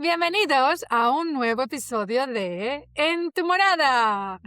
Bienvenidos a un nuevo episodio de En tu morada,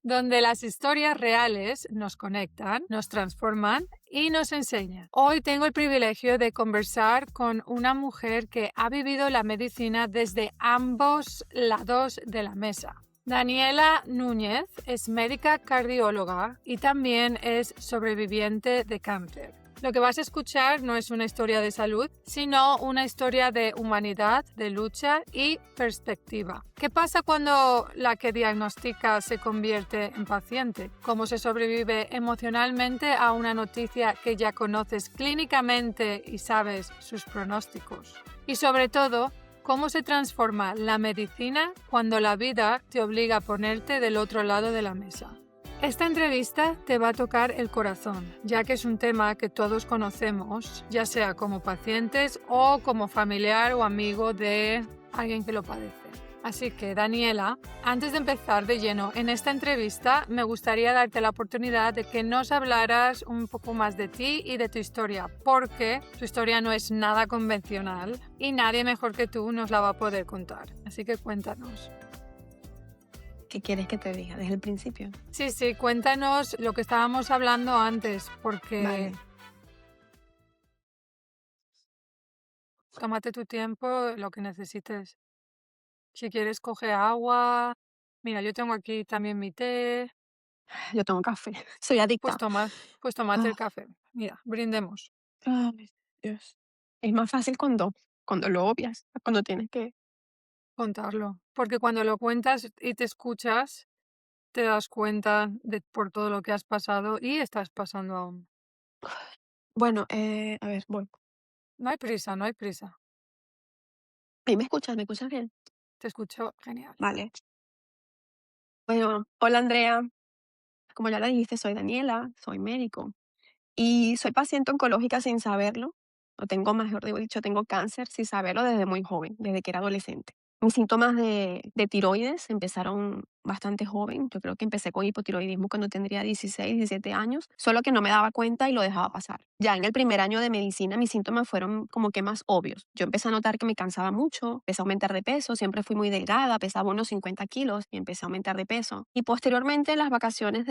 donde las historias reales nos conectan, nos transforman y nos enseñan. Hoy tengo el privilegio de conversar con una mujer que ha vivido la medicina desde ambos lados de la mesa. Daniela Núñez es médica cardióloga y también es sobreviviente de cáncer. Lo que vas a escuchar no es una historia de salud, sino una historia de humanidad, de lucha y perspectiva. ¿Qué pasa cuando la que diagnostica se convierte en paciente? ¿Cómo se sobrevive emocionalmente a una noticia que ya conoces clínicamente y sabes sus pronósticos? Y sobre todo, ¿cómo se transforma la medicina cuando la vida te obliga a ponerte del otro lado de la mesa? Esta entrevista te va a tocar el corazón, ya que es un tema que todos conocemos, ya sea como pacientes o como familiar o amigo de alguien que lo padece. Así que, Daniela, antes de empezar de lleno en esta entrevista, me gustaría darte la oportunidad de que nos hablaras un poco más de ti y de tu historia, porque tu historia no es nada convencional y nadie mejor que tú nos la va a poder contar. Así que cuéntanos. ¿Qué quieres que te diga desde el principio? Sí, cuéntanos lo que estábamos hablando antes, porque Vale. tómate tu tiempo, lo que necesites. Si quieres, coge agua. Mira, yo tengo aquí también mi té. Yo tomo café, soy Pues adicta. toma, pues tómate el Ah, café. Mira, brindemos. ay, Dios. Es más fácil cuando lo obvias, cuando tienes que... Contarlo. Porque cuando lo cuentas y te escuchas, te das cuenta de por todo lo que has pasado y estás pasando aún. Bueno, a ver, voy. No hay prisa, no hay prisa. ¿Ahí me escuchas? ¿Me escuchas bien? Te escucho genial. Vale. Bueno, hola Andrea. Como ya la dijiste, soy Daniela, soy médico y soy paciente oncológica sin saberlo. O tengo, mejor dicho, tengo cáncer sin saberlo desde muy joven, desde que era adolescente. Mis síntomas de tiroides empezaron bastante joven. Yo creo que empecé con hipotiroidismo cuando tendría 16, 17 años, solo que no me daba cuenta y lo dejaba pasar. Ya en el primer año de medicina mis síntomas fueron como que más obvios. Yo empecé a notar que me cansaba mucho, empecé a aumentar de peso, siempre fui muy delgada, pesaba unos 50 kilos y empecé a aumentar de peso. Y posteriormente en las vacaciones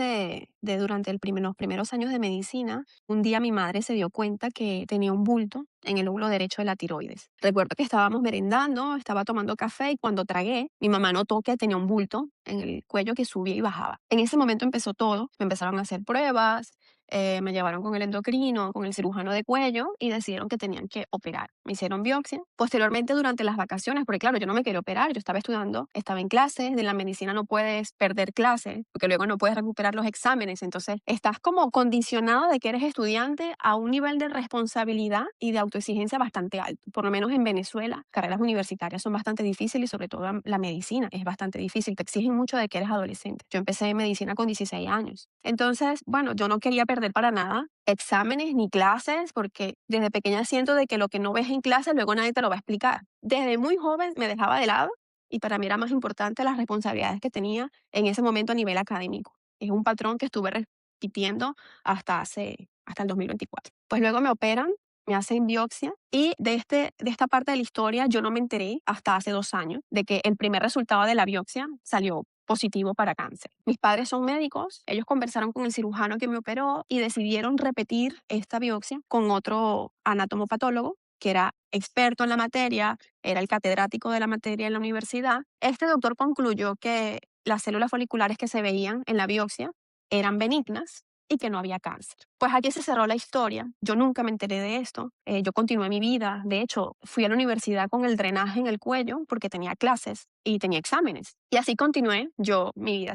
durante los primeros años de medicina, un día mi madre se dio cuenta que tenía un bulto en el lóbulo derecho de la tiroides. Recuerdo que estábamos merendando, estaba tomando café y cuando tragué, mi mamá notó que tenía un bulto en el cuello que subía y bajaba. En ese momento empezó todo, me empezaron a hacer pruebas, me llevaron con el endocrino, con el cirujano de cuello y decidieron que tenían que operar. Me hicieron biopsia. Posteriormente, durante las vacaciones, porque claro, yo no me quería operar, yo estaba estudiando, estaba en clases, de la medicina no puedes perder clases, porque luego no puedes recuperar los exámenes, entonces estás como condicionado de que eres estudiante a un nivel de responsabilidad y de autoexigencia bastante alto. Por lo menos en Venezuela, carreras universitarias son bastante difíciles y sobre todo la medicina es bastante difícil, te exigen mucho de que eres adolescente. Yo empecé medicina con 16 años. Entonces, bueno, yo no quería perder para nada exámenes ni clases porque desde pequeña siento de que lo que no ves en clase luego nadie te lo va a explicar. Desde muy joven me dejaba de lado y para mí era más importante las responsabilidades que tenía en ese momento a nivel académico. Es un patrón que estuve repitiendo hasta el 2024. Pues luego me operan, me hacen biopsia y de esta parte de la historia yo no me enteré hasta hace 2 años de que el primer resultado de la biopsia salió positivo para cáncer. Mis padres son médicos, ellos conversaron con el cirujano que me operó y decidieron repetir esta biopsia con otro anatomopatólogo que era experto en la materia, era el catedrático de la materia en la universidad. Este doctor concluyó que las células foliculares que se veían en la biopsia eran benignas y que no había cáncer. Pues aquí se cerró la historia. Yo nunca me enteré de esto. Yo continué mi vida. De hecho, fui a la universidad con el drenaje en el cuello porque tenía clases y tenía exámenes. Y así continué yo mi vida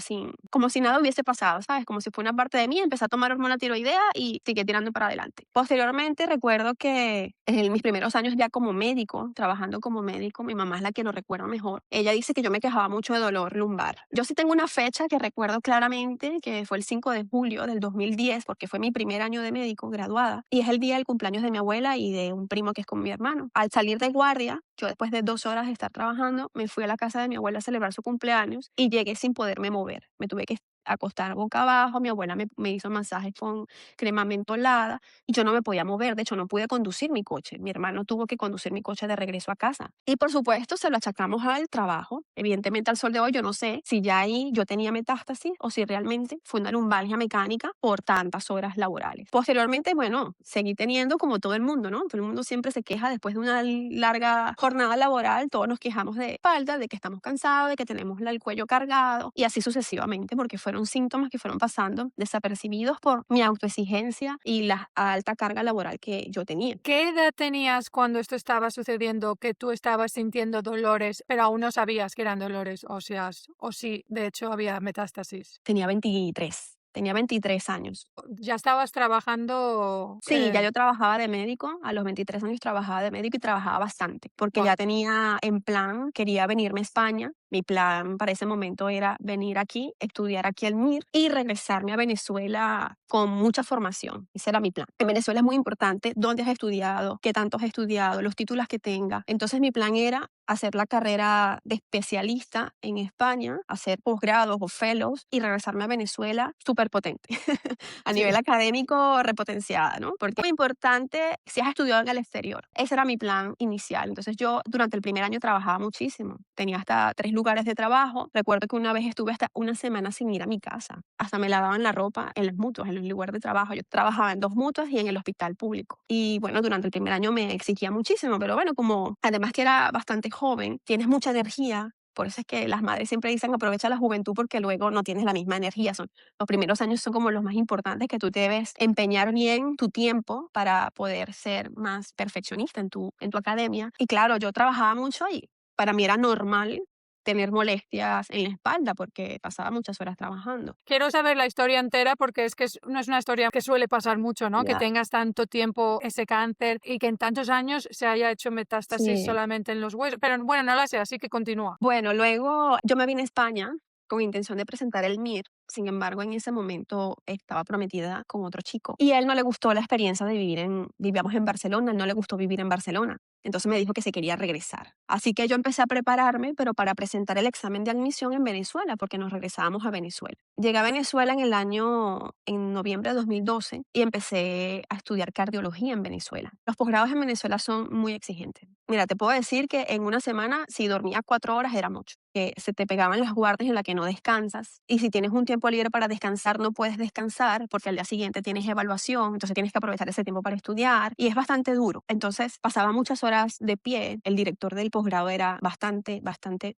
como si nada hubiese pasado, ¿sabes? Como si fuera una parte de mí. Empecé a tomar hormona tiroidea y seguí tirando para adelante. Posteriormente recuerdo que en mis primeros años ya como médico, trabajando como médico, mi mamá es la que lo recuerda mejor. Ella dice que yo me quejaba mucho de dolor lumbar. Yo sí tengo una fecha que recuerdo claramente, que fue el 5 de julio del 2010, porque fue mi primer año de médico, graduada, y es el día del cumpleaños de mi abuela y de un primo que es con mi hermano. Al salir de guardia, yo después de 2 horas de estar trabajando, me fui a la casa de mi abuela a celebrar su cumpleaños y llegué sin poderme mover. Me tuve que acostar boca abajo, mi abuela me hizo masajes con crema mentolada y yo no me podía mover, de hecho no pude conducir mi coche, mi hermano tuvo que conducir mi coche de regreso a casa. Y por supuesto se lo achacamos al trabajo, evidentemente al sol de hoy yo no sé si ya ahí yo tenía metástasis o si realmente fue una lumbalgia mecánica por tantas horas laborales. Posteriormente, bueno, seguí teniendo como todo el mundo, ¿no? Todo el mundo siempre se queja después de una larga jornada laboral, todos nos quejamos de espalda, de que estamos cansados, de que tenemos el cuello cargado y así sucesivamente, porque fueron síntomas que fueron pasando desapercibidos por mi autoexigencia y la alta carga laboral que yo tenía. ¿Qué edad tenías cuando esto estaba sucediendo, que tú estabas sintiendo dolores, pero aún no sabías que eran dolores óseas, o si de hecho había metástasis? Tenía 23 años. ¿Ya estabas trabajando? Sí, ya yo trabajaba de médico, a los 23 años trabajaba de médico y trabajaba bastante, porque Guau. ya tenía en plan, quería venirme a España. Mi plan para ese momento era venir aquí, estudiar aquí el MIR y regresarme a Venezuela con mucha formación. Ese era mi plan. En Venezuela es muy importante dónde has estudiado, qué tanto has estudiado, los títulos que tengas. Entonces mi plan era hacer la carrera de especialista en España, hacer posgrados o fellows y regresarme a Venezuela súper potente. A Sí. nivel académico repotenciada, ¿no? Porque es muy importante si has estudiado en el exterior. Ese era mi plan inicial. Entonces yo durante el primer año trabajaba muchísimo. Tenía hasta 3 lugares de trabajo. Recuerdo que una vez estuve hasta una semana sin ir a mi casa. Hasta me lavaban la ropa en las mutuas, en el lugar de trabajo. Yo trabajaba en 2 mutuas y en el hospital público. Y bueno, durante el primer año me exigía muchísimo, pero bueno, como además que era bastante joven, tienes mucha energía. Por eso es que las madres siempre dicen aprovecha la juventud porque luego no tienes la misma energía. Los primeros años son como los más importantes que tú debes empeñar bien tu tiempo para poder ser más perfeccionista en tu academia. Y claro, yo trabajaba mucho y para mí era normal tener molestias en la espalda porque pasaba muchas horas trabajando. Quiero saber la historia entera porque es que no es una historia que suele pasar mucho, ¿no? Que Ya. tengas tanto tiempo ese cáncer y que en tantos años se haya hecho metástasis Sí. solamente en los huesos. Pero bueno, no lo sé, así que continúa. Bueno, luego yo me vine a España con intención de presentar el MIR. Sin embargo, en ese momento estaba prometida con otro chico y a él no le gustó la experiencia de vivíamos en Barcelona, no le gustó vivir en Barcelona. Entonces me dijo que se quería regresar. Así que yo empecé a prepararme, pero para presentar el examen de admisión en Venezuela, porque nos regresábamos a Venezuela. Llegué a Venezuela en noviembre de 2012 y empecé a estudiar cardiología en Venezuela. Los posgrados en Venezuela son muy exigentes. Mira, te puedo decir que en una semana, si dormía 4 horas era mucho, que se te pegaban las guardias en las que no descansas. Y si tienes un tiempo libre para descansar, no puedes descansar porque al día siguiente tienes evaluación, entonces tienes que aprovechar ese tiempo para estudiar y es bastante duro. Entonces pasaba muchas horas de pie. El director del posgrado era bastante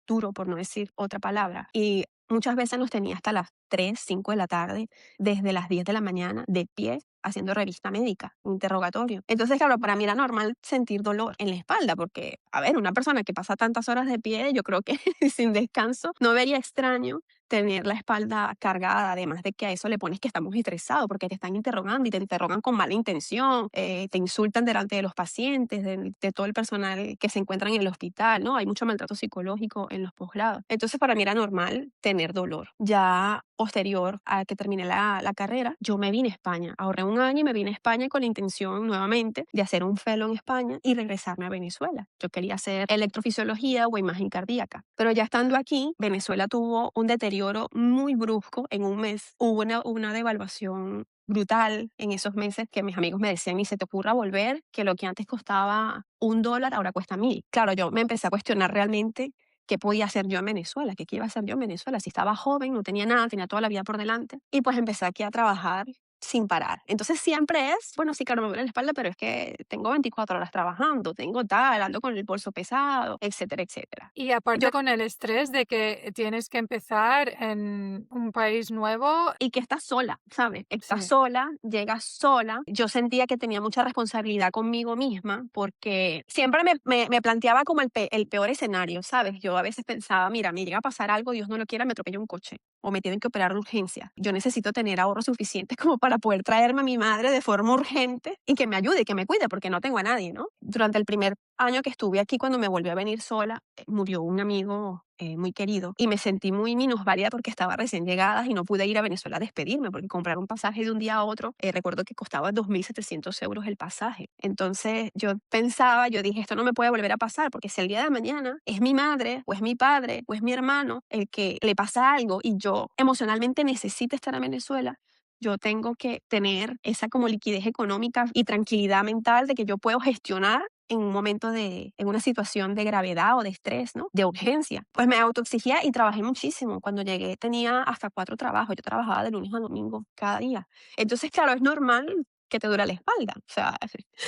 duro, por no decir otra palabra. Y muchas veces nos tenía hasta las 3, 5 de la tarde, desde las 10 de la mañana, de pie, haciendo revista médica, interrogatorio. Entonces, claro, para mí era normal sentir dolor en la espalda, porque, a ver, una persona que pasa tantas horas de pie, yo creo que sin descanso, no vería extraño tener la espalda cargada, además de que a eso le pones que estamos estresados porque te están interrogando y te interrogan con mala intención, te insultan delante de los pacientes, de todo el personal que se encuentra en el hospital, ¿no? Hay mucho maltrato psicológico en los posgrados. Entonces para mí era normal tener dolor. Ya posterior a que terminé la carrera, yo me vine a España, ahorré un año y me vine a España con la intención nuevamente de hacer un fellow en España y regresarme a Venezuela. Yo quería hacer electrofisiología o imagen cardíaca, pero ya estando aquí, Venezuela tuvo un deterioro muy brusco en un mes. Hubo una devaluación brutal en esos meses que mis amigos me decían, ni se te ocurra volver, que lo que antes costaba $1 ahora cuesta 1.000. Claro, yo me empecé a cuestionar realmente qué podía hacer yo en Venezuela, qué iba a hacer yo en Venezuela. Si estaba joven, no tenía nada, tenía toda la vida por delante. Y pues empecé aquí a trabajar sin parar. Entonces siempre es, bueno, sí, claro, me duele la espalda, pero es que tengo 24 horas trabajando, tengo tal, ando con el bolso pesado, etcétera, etcétera. Y Yo aparte con el estrés de que tienes que empezar en un país nuevo. y que estás sola, ¿sabes? Estás Sí. sola, llegas sola. Yo sentía que tenía mucha responsabilidad conmigo misma porque siempre me planteaba como el peor escenario, ¿sabes? Yo a veces pensaba, mira, me llega a pasar algo, Dios no lo quiera, me atropella un coche o me tienen que operar de urgencia. Yo necesito tener ahorros suficientes como para poder traerme a mi madre de forma urgente y que me ayude y que me cuide porque no tengo a nadie, ¿no? Durante el primer año que estuve aquí, cuando me volví a venir sola, murió un amigo muy querido y me sentí muy minusválida porque estaba recién llegada y no pude ir a Venezuela a despedirme porque comprar un pasaje de un día a otro, recuerdo que costaba 2.700 € el pasaje. Entonces yo pensaba, yo dije, esto no me puede volver a pasar porque si el día de mañana es mi madre o es mi padre o es mi hermano el que le pasa algo y yo emocionalmente necesito estar en Venezuela, yo tengo que tener esa como liquidez económica y tranquilidad mental de que yo puedo gestionar en un momento en una situación de gravedad o de estrés, ¿no? De urgencia. Pues me autoexigía y trabajé muchísimo. Cuando llegué tenía hasta 4 trabajos. Yo trabajaba de lunes a domingo cada día. Entonces, claro, es normal que te duela la espalda. O sea,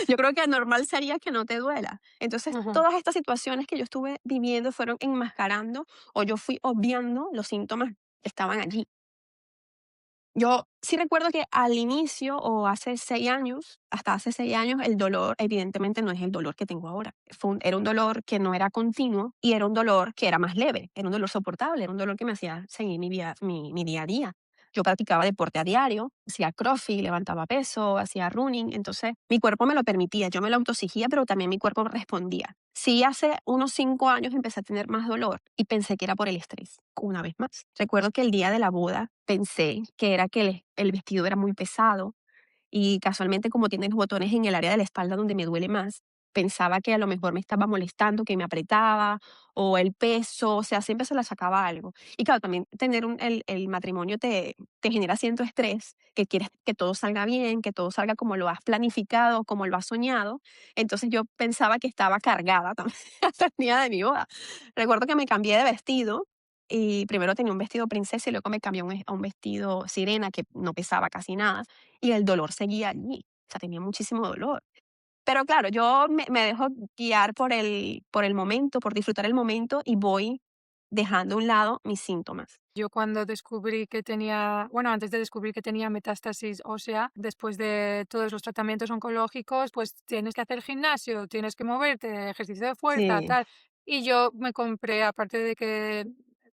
yo creo que normal sería que no te duela. Entonces, Ujú. todas estas situaciones que yo estuve viviendo fueron enmascarando o yo fui obviando los síntomas que estaban allí. Yo sí recuerdo que al inicio o hace 6 años, hasta hace 6 años, el dolor evidentemente no es el dolor que tengo ahora. Era un dolor que no era continuo y era un dolor que era más leve, era un dolor soportable, era un dolor que me hacía seguir mi día a día. Yo practicaba deporte a diario, hacía crossfit, levantaba peso, hacía running, entonces mi cuerpo me lo permitía, yo me lo autoexigía, pero también mi cuerpo respondía. Sí, hace unos 5 años empecé a tener más dolor y pensé que era por el estrés, una vez más. Recuerdo que el día de la boda pensé que era que el vestido era muy pesado y casualmente como tiene los botones en el área de la espalda donde me duele más, pensaba que a lo mejor me estaba molestando, que me apretaba o el peso, o sea, siempre se la sacaba algo. Y claro, también tener el matrimonio te genera cierto estrés, que quieres que todo salga bien, que todo salga como lo has planificado, como lo has soñado. Entonces yo pensaba que estaba cargada también hasta el día de mi boda. Recuerdo que me cambié de vestido y primero tenía un vestido princesa y luego me cambié a un vestido sirena que no pesaba casi nada y el dolor seguía allí. O sea, tenía muchísimo dolor. Pero claro, yo me dejo guiar por el momento, por disfrutar el momento y voy dejando a un lado mis síntomas. Yo cuando descubrí que tenía, bueno, antes de descubrir que tenía metástasis ósea, después de todos los tratamientos oncológicos, pues tienes que hacer gimnasio, tienes que moverte, ejercicio de fuerza, Sí. tal. Y yo me compré, aparte de que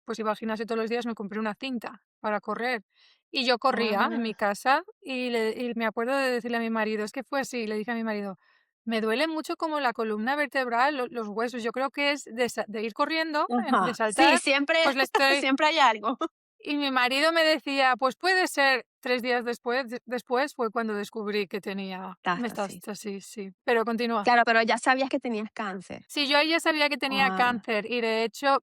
pues iba al gimnasio todos los días, me compré una cinta para correr. Y yo corría en mi Ah, casa y me acuerdo de decirle a mi marido, es que fue así, le dije a mi marido, me duele mucho como la columna vertebral, los huesos. Yo creo que es de ir corriendo, de ajá. Sí, saltar, siempre, pues le estoy. siempre hay algo. Y mi marido me decía, pues puede ser. 3 días después fue cuando descubrí que tenía Metástasis. metástasis, sí. Pero continúa. Claro, pero ya sabías que tenías cáncer. Sí, yo ahí ya sabía que tenía Ah, cáncer y de hecho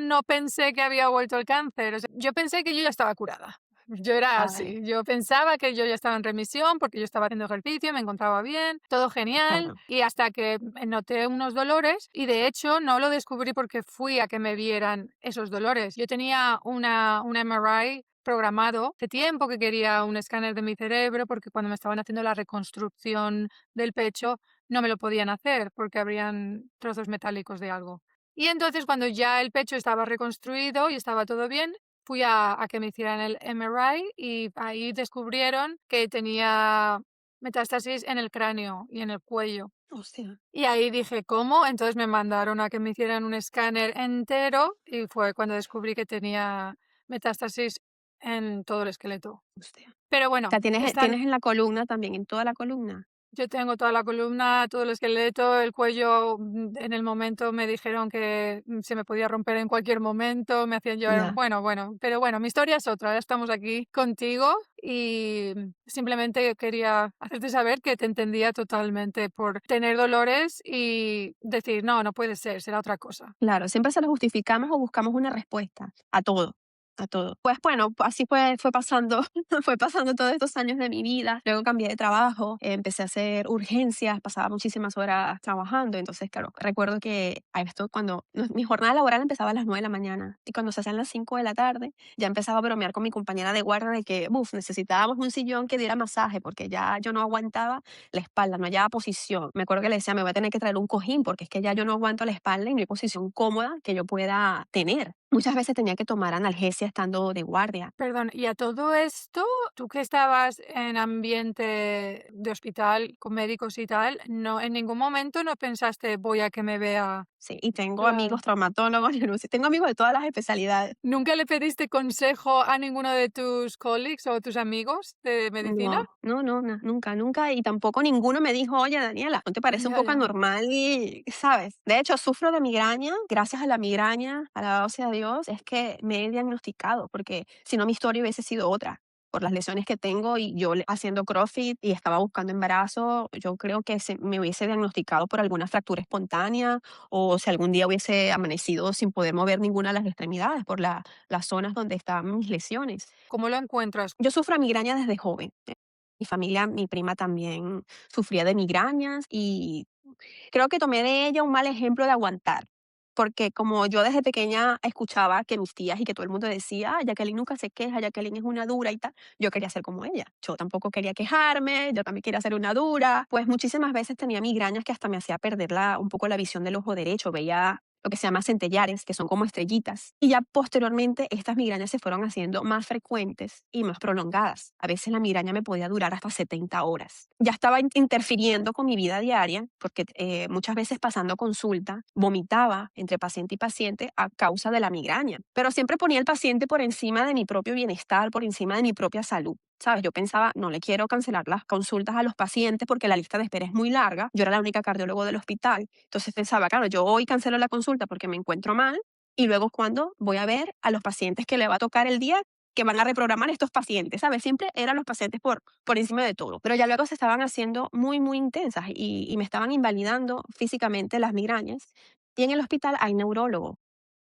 no pensé que había vuelto el cáncer. O sea, yo pensé que yo ya estaba curada. Yo era ay, así. Yo pensaba que yo ya estaba en remisión porque yo estaba haciendo ejercicio, me encontraba bien, todo genial. claro. Y hasta que noté unos dolores y de hecho no lo descubrí porque fui a que me vieran esos dolores. Yo tenía un MRI programado hace tiempo que quería un escáner de mi cerebro porque cuando me estaban haciendo la reconstrucción del pecho no me lo podían hacer porque habrían trozos metálicos de algo. Y entonces cuando ya el pecho estaba reconstruido y estaba todo bien, fui a que me hicieran el MRI y ahí descubrieron que tenía metástasis en el cráneo y en el cuello. Hostia, Y ahí dije, ¿cómo? Entonces me mandaron a que me hicieran un escáner entero y fue cuando descubrí que tenía metástasis en todo el esqueleto. hostia. Pero O sea, bueno, tienes en la columna también, en toda la columna. yo tengo toda la columna, todo el esqueleto, el cuello. En el momento me dijeron que se me podía romper en cualquier momento, me hacían llorar. Ya. Bueno, pero bueno, mi historia es otra. Ahora estamos aquí contigo y simplemente quería hacerte saber que te entendía totalmente por tener dolores y decir, no, no puede ser, será otra cosa. Claro, siempre se lo justificamos o buscamos una respuesta a todo, a todo. Pues bueno, así fue pasando, fue pasando todos estos años de mi vida. Luego cambié de trabajo, empecé a hacer urgencias, pasaba muchísimas horas trabajando. Entonces, claro, recuerdo que a esto cuando mi jornada laboral empezaba a las 9 de la mañana y cuando se hacían las 5 de la tarde, ya empezaba a bromear con mi compañera de guardia de que, necesitábamos un sillón que diera masaje porque ya yo no aguantaba la espalda, no hallaba posición. Me acuerdo que le decía, me voy a tener que traer un cojín porque es que ya yo no aguanto la espalda y no hay posición cómoda que yo pueda tener. Muchas veces tenía que tomar analgesia estando de guardia. Perdón, y a todo esto, tú que estabas en ambiente de hospital con médicos y tal, no, en ningún momento no pensaste voy a que me vea sí. Y tengo Claro. amigos traumatólogos, tengo amigos de todas las especialidades. ¿Nunca le pediste consejo a ninguno de tus colleagues o tus amigos de medicina? No, no, no, nunca, nunca. Y tampoco ninguno me dijo, oye, Daniela, ¿no te parece un Ya, poco ya. anormal? Y, ¿sabes? De hecho, sufro de migraña. Gracias a la migraña, alabado sea Dios, es que me he diagnosticado, porque si no mi historia hubiese sido otra. Por las lesiones que tengo y yo haciendo CrossFit y estaba buscando embarazo, yo creo que me hubiese diagnosticado por alguna fractura espontánea o si algún día hubiese amanecido sin poder mover ninguna de las extremidades por las zonas donde estaban mis lesiones. ¿Cómo lo encuentras? Yo sufro migraña desde joven. Mi familia, mi prima también sufría de migrañas y creo que tomé de ella un mal ejemplo de aguantar. Porque como yo desde pequeña escuchaba que mis tías y que todo el mundo decía, ah, Jacqueline nunca se queja, Jacqueline es una dura y tal, yo quería ser como ella. Yo tampoco quería quejarme, yo también quería ser una dura. Pues muchísimas veces tenía migrañas que hasta me hacía perder un poco la visión del ojo derecho. Veía lo que se llama centellares, que son como estrellitas. Y ya posteriormente estas migrañas se fueron haciendo más frecuentes y más prolongadas. A veces la migraña me podía durar hasta 70 horas. Ya estaba interfiriendo con mi vida diaria porque muchas veces pasando consulta vomitaba entre paciente y paciente a causa de la migraña. Pero siempre ponía al paciente por encima de mi propio bienestar, por encima de mi propia salud. ¿Sabes? Yo pensaba, no le quiero cancelar las consultas a los pacientes porque la lista de espera es muy larga. Yo era la única cardiólogo del hospital. Entonces pensaba, claro, yo hoy cancelo la consulta porque me encuentro mal y luego cuando voy a ver a los pacientes que le va a tocar el día que van a reprogramar estos pacientes, ¿sabes? Siempre eran los pacientes por encima de todo. Pero ya luego se estaban haciendo muy, muy intensas y me estaban invalidando físicamente las migrañas. Y en el hospital hay neurólogo.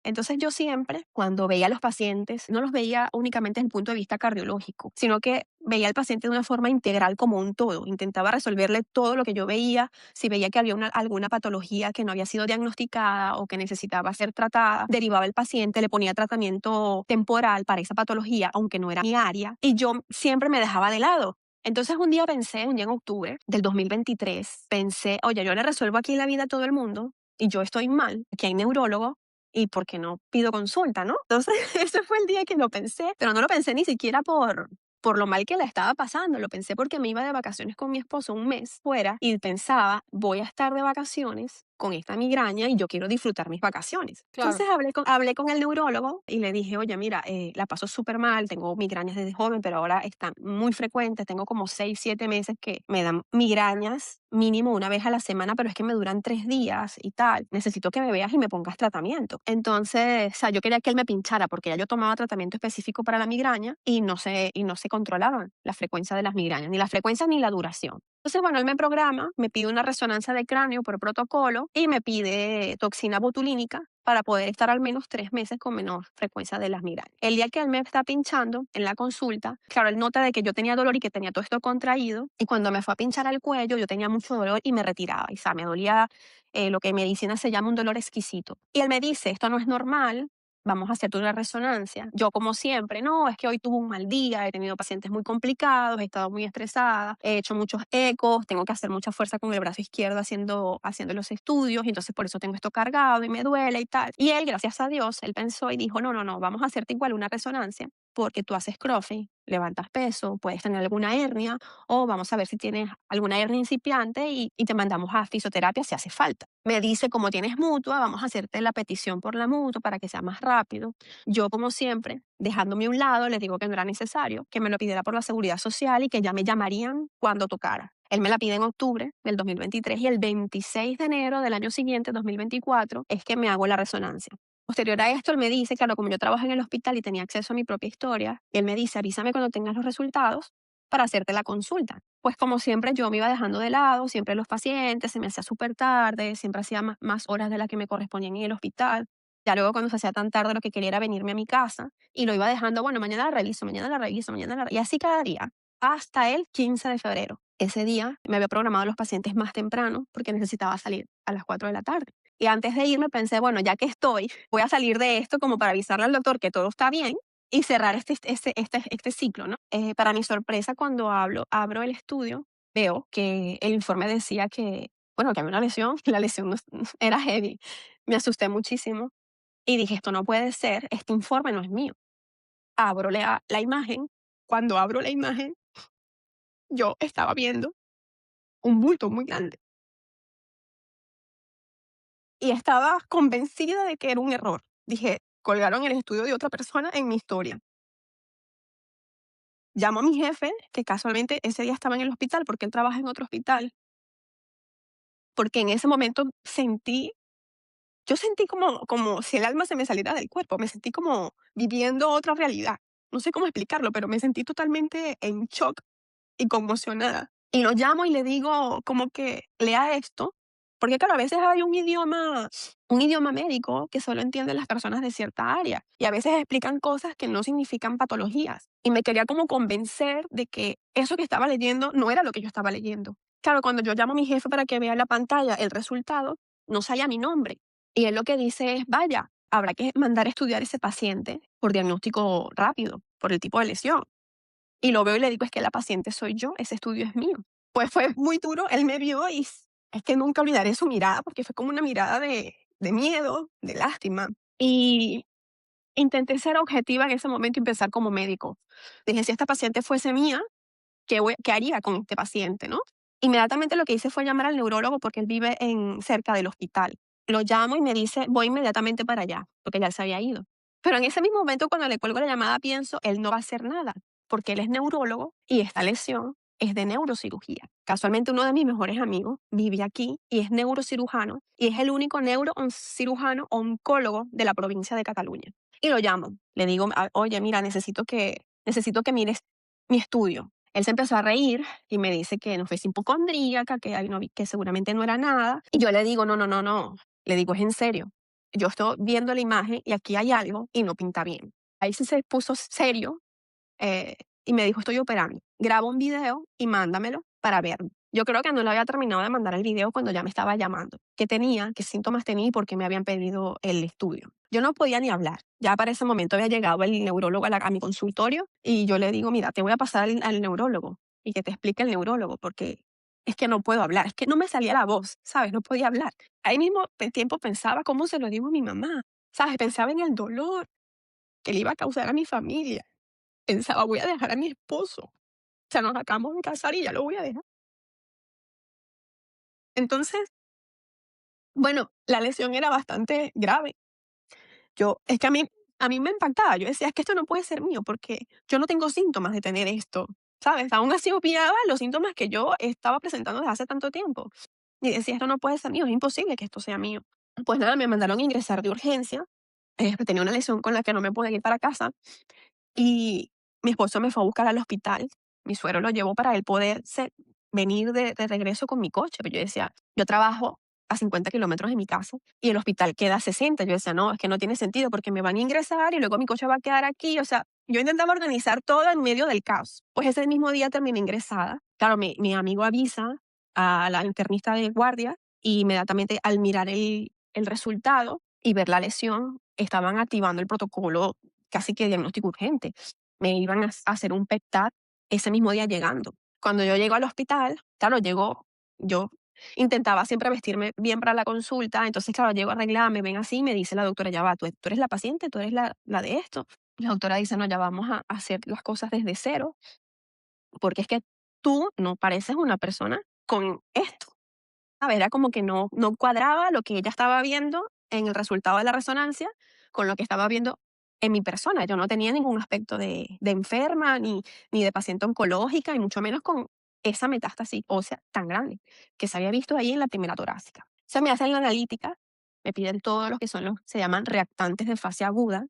Entonces yo siempre, cuando veía a los pacientes, no los veía únicamente desde el punto de vista cardiológico, sino que veía al paciente de una forma integral como un todo. Intentaba resolverle todo lo que yo veía, si veía que había alguna patología que no había sido diagnosticada o que necesitaba ser tratada, derivaba el paciente, le ponía tratamiento temporal para esa patología, aunque no era mi área, y yo siempre me dejaba de lado. Entonces un día pensé, un día en octubre del 2023, pensé, oye, yo le resuelvo aquí la vida a todo el mundo y yo estoy mal, aquí hay neurólogo, y por qué no pido consulta, ¿no? Entonces, ese fue el día que lo pensé, pero no lo pensé ni siquiera por lo mal que la estaba pasando, lo pensé porque me iba de vacaciones con mi esposo un mes fuera y pensaba, voy a estar de vacaciones con esta migraña y yo quiero disfrutar mis vacaciones. Claro. Entonces hablé con el neurólogo y le dije, oye, mira, la paso súper mal, tengo migrañas desde joven, pero ahora están muy frecuentes, tengo como 6, 7 meses que me dan migrañas mínimo una vez a la semana, pero es que me duran 3 días y tal. Necesito que me veas y me pongas tratamiento. Entonces, o sea, yo quería que él me pinchara porque ya yo tomaba tratamiento específico para la migraña y no se controlaban la frecuencia de las migrañas, ni la frecuencia ni la duración. Entonces, bueno, él me programa, me pide una resonancia de cráneo por protocolo y me pide toxina botulínica para poder estar al menos 3 meses con menor frecuencia de las migrañas. El día que él me está pinchando en la consulta, claro, él nota de que yo tenía dolor y que tenía todo esto contraído y cuando me fue a pinchar al cuello yo tenía mucho dolor y me retiraba, y, o sea, me dolía lo que en medicina se llama un dolor exquisito. Y él me dice, esto no es normal, vamos a hacerte una resonancia. Yo, como siempre, no, es que hoy tuve un mal día, he tenido pacientes muy complicados, he estado muy estresada, he hecho muchos ecos, tengo que hacer mucha fuerza con el brazo izquierdo haciendo los estudios, y entonces por eso tengo esto cargado y me duele y tal. Y él, gracias a Dios, él pensó y dijo, no, no, no, vamos a hacerte igual una resonancia porque tú haces CrossFit, levantas peso, puedes tener alguna hernia o vamos a ver si tienes alguna hernia incipiente y te mandamos a fisioterapia si hace falta. Me dice, como tienes mutua, vamos a hacerte la petición por la mutua para que sea más rápido. Yo, como siempre, dejándome a un lado, le digo que no era necesario, que me lo pidiera por la seguridad social y que ya me llamarían cuando tocara. Él me la pide en octubre del 2023 y el 26 de enero del año siguiente, 2024, es que me hago la resonancia. Posterior a esto, él me dice, claro, como yo trabajo en el hospital y tenía acceso a mi propia historia, él me dice, avísame cuando tengas los resultados para hacerte la consulta. Pues como siempre yo me iba dejando de lado, siempre los pacientes, se me hacía súper tarde, siempre hacía más horas de las que me correspondían en el hospital. Ya luego cuando se hacía tan tarde lo que quería era venirme a mi casa y lo iba dejando, bueno, mañana la reviso, mañana la reviso, y así cada día, hasta el 15 de febrero. Ese día me había programado los pacientes más temprano porque necesitaba salir a las 4 de la tarde. Y antes de irme pensé, bueno, ya que estoy, voy a salir de esto como para avisarle al doctor que todo está bien y cerrar este ciclo, ¿no? Para mi sorpresa, cuando abro el estudio, veo que el informe decía que, bueno, que había una lesión, la lesión era heavy. Me asusté muchísimo y dije, esto no puede ser, este informe no es mío. Abro la imagen, cuando abro la imagen, yo estaba viendo un bulto muy grande y estaba convencida de que era un error. Dije, colgaron el estudio de otra persona en mi historia. Llamo a mi jefe, que casualmente ese día estaba en el hospital porque él trabaja en otro hospital, porque en ese momento yo sentí como si el alma se me saliera del cuerpo, me sentí como viviendo otra realidad. No sé cómo explicarlo, pero me sentí totalmente en shock y conmocionada. Y lo llamo y le digo como que lea esto, porque claro, a veces hay un idioma médico que solo entienden las personas de cierta área y a veces explican cosas que no significan patologías. Y me quería como convencer de que eso que estaba leyendo no era lo que yo estaba leyendo. Claro, cuando yo llamo a mi jefe para que vea en la pantalla el resultado, no salía mi nombre. Y él lo que dice es, vaya, habrá que mandar a estudiar ese paciente por diagnóstico rápido, por el tipo de lesión. Y lo veo y le digo, es que la paciente soy yo, ese estudio es mío. Pues fue muy duro, él me vio y es que nunca olvidaré su mirada, porque fue como una mirada de miedo, de lástima. Y intenté ser objetiva en ese momento y pensar como médico. Dije, si esta paciente fuese mía, ¿qué haría con este paciente, no? Inmediatamente lo que hice fue llamar al neurólogo porque él vive cerca del hospital. Lo llamo y me dice, voy inmediatamente para allá, porque ya se había ido. Pero en ese mismo momento, cuando le cuelgo la llamada, pienso, él no va a hacer nada, porque él es neurólogo y esta lesión es de neurocirugía. Casualmente, uno de mis mejores amigos vive aquí y es neurocirujano y es el único neurocirujano oncólogo de la provincia de Cataluña. Y lo llamo, le digo, oye, mira, necesito que mires mi estudio. Él se empezó a reír y me dice que no fue hipocondríaca, que seguramente no era nada. Y yo le digo, no, no, no, no. Le digo, es en serio. Yo estoy viendo la imagen y aquí hay algo y no pinta bien. Ahí sí se puso serio eh, y me dijo, estoy operando. Graba un video y mándamelo para verlo. Yo creo que no le había terminado de mandar el video cuando ya me estaba llamando. ¿Qué tenía? ¿Qué síntomas tenía? Y por qué me habían pedido el estudio. Yo no podía ni hablar. Ya para ese momento había llegado el neurólogo a mi consultorio y yo le digo, mira, te voy a pasar al neurólogo y que te explique el neurólogo porque es que no puedo hablar. Es que no me salía la voz, ¿sabes? No podía hablar. Ahí mismo tiempo pensaba cómo se lo digo a mi mamá, ¿sabes? Pensaba en el dolor que le iba a causar a mi familia. Pensaba, voy a dejar a mi esposo. O sea, nos acabamos de casar y ya lo voy a dejar. Entonces, bueno, la lesión era bastante grave. Es que a mí me impactaba. Yo decía, es que esto no puede ser mío porque yo no tengo síntomas de tener esto, ¿sabes? Aún así obviaba los síntomas que yo estaba presentando desde hace tanto tiempo. Y decía, esto no puede ser mío, es imposible que esto sea mío. Pues nada, me mandaron a ingresar de urgencia. Tenía una lesión con la que no me podía ir para casa. Y mi esposo me fue a buscar al hospital, mi suegro lo llevó para él venir de regreso con mi coche, pero yo decía, yo trabajo a 50 kilómetros de mi casa y el hospital queda a 60. Yo decía, no, es que no tiene sentido porque me van a ingresar y luego mi coche va a quedar aquí. O sea, yo intentaba organizar todo en medio del caos. Pues ese mismo día terminé ingresada. Claro, mi amigo avisa a la internista de guardia y inmediatamente al mirar el resultado y ver la lesión, estaban activando el protocolo casi que diagnóstico urgente. Me iban a hacer un PET-TAC ese mismo día llegando. Cuando yo llego al hospital, claro, yo intentaba siempre vestirme bien para la consulta, entonces, claro, llego arreglada, me ven así, me dice la doctora, ya va, tú eres la paciente, tú eres la de esto. La doctora dice, no, ya vamos a hacer las cosas desde cero, porque es que tú no pareces una persona con esto. ¿Sabes? Era como que no cuadraba lo que ella estaba viendo en el resultado de la resonancia con lo que estaba viendo en mi persona. Yo no tenía ningún aspecto de enferma ni de paciente oncológica, y mucho menos con esa metástasis ósea tan grande que se había visto ahí en la primera torácica. Se me hacen la analítica, me piden todos los que se llaman reactantes de fase aguda,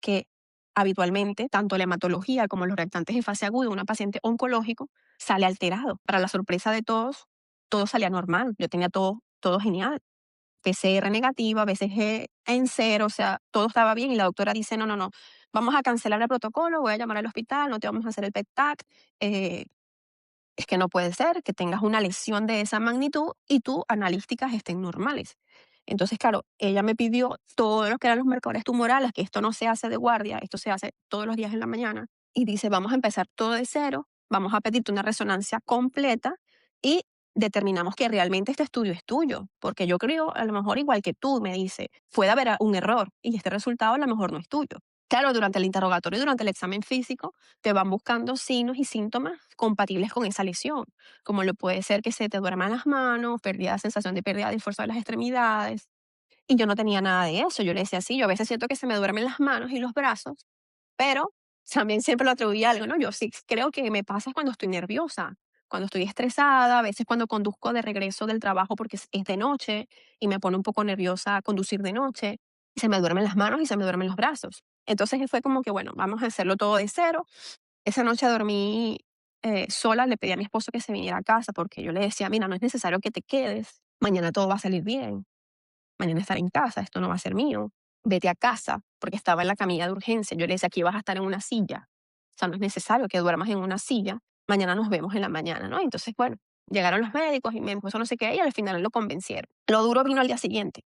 que habitualmente tanto la hematología como los reactantes de fase aguda de una paciente oncológico sale alterado. Para la sorpresa de todos, todo salía normal. Yo tenía todo genial. PCR negativa, BCG en cero, o sea, todo estaba bien y la doctora dice, no, no, no, vamos a cancelar el protocolo, voy a llamar al hospital, no te vamos a hacer el PET-TAC, es que no puede ser que tengas una lesión de esa magnitud y tus analíticas estén normales. Entonces, claro, ella me pidió todo lo que eran los marcadores tumorales, que esto no se hace de guardia, esto se hace todos los días en la mañana, y dice, vamos a empezar todo de cero, vamos a pedirte una resonancia completa y determinamos que realmente este estudio es tuyo, porque yo creo, a lo mejor igual que tú, me dice, puede haber un error y este resultado a lo mejor no es tuyo. Claro, durante el interrogatorio y durante el examen físico te van buscando signos y síntomas compatibles con esa lesión, como lo puede ser que se te duerman las manos, sensación de pérdida de fuerza de las extremidades. Y yo no tenía nada de eso. Yo le decía sí, yo a veces siento que se me duermen las manos y los brazos, pero también siempre lo atribuía a algo, ¿no? Yo sí creo que me pasa cuando estoy nerviosa, cuando estoy estresada, a veces cuando conduzco de regreso del trabajo porque es de noche y me pone un poco nerviosa conducir de noche, y se me duermen las manos y se me duermen los brazos. Entonces fue como que, bueno, vamos a hacerlo todo de cero. Esa noche dormí sola, le pedí a mi esposo que se viniera a casa porque yo le decía, mira, no es necesario que te quedes, mañana todo va a salir bien, mañana estaré en casa, esto no va a ser mío, vete a casa, porque estaba en la camilla de urgencia. Yo le decía, aquí vas a estar en una silla, o sea, no es necesario que duermas en una silla, mañana nos vemos en la mañana, ¿no? Entonces, bueno, llegaron los médicos y mi esposo no sé qué, y al final lo convencieron. Lo duro vino al día siguiente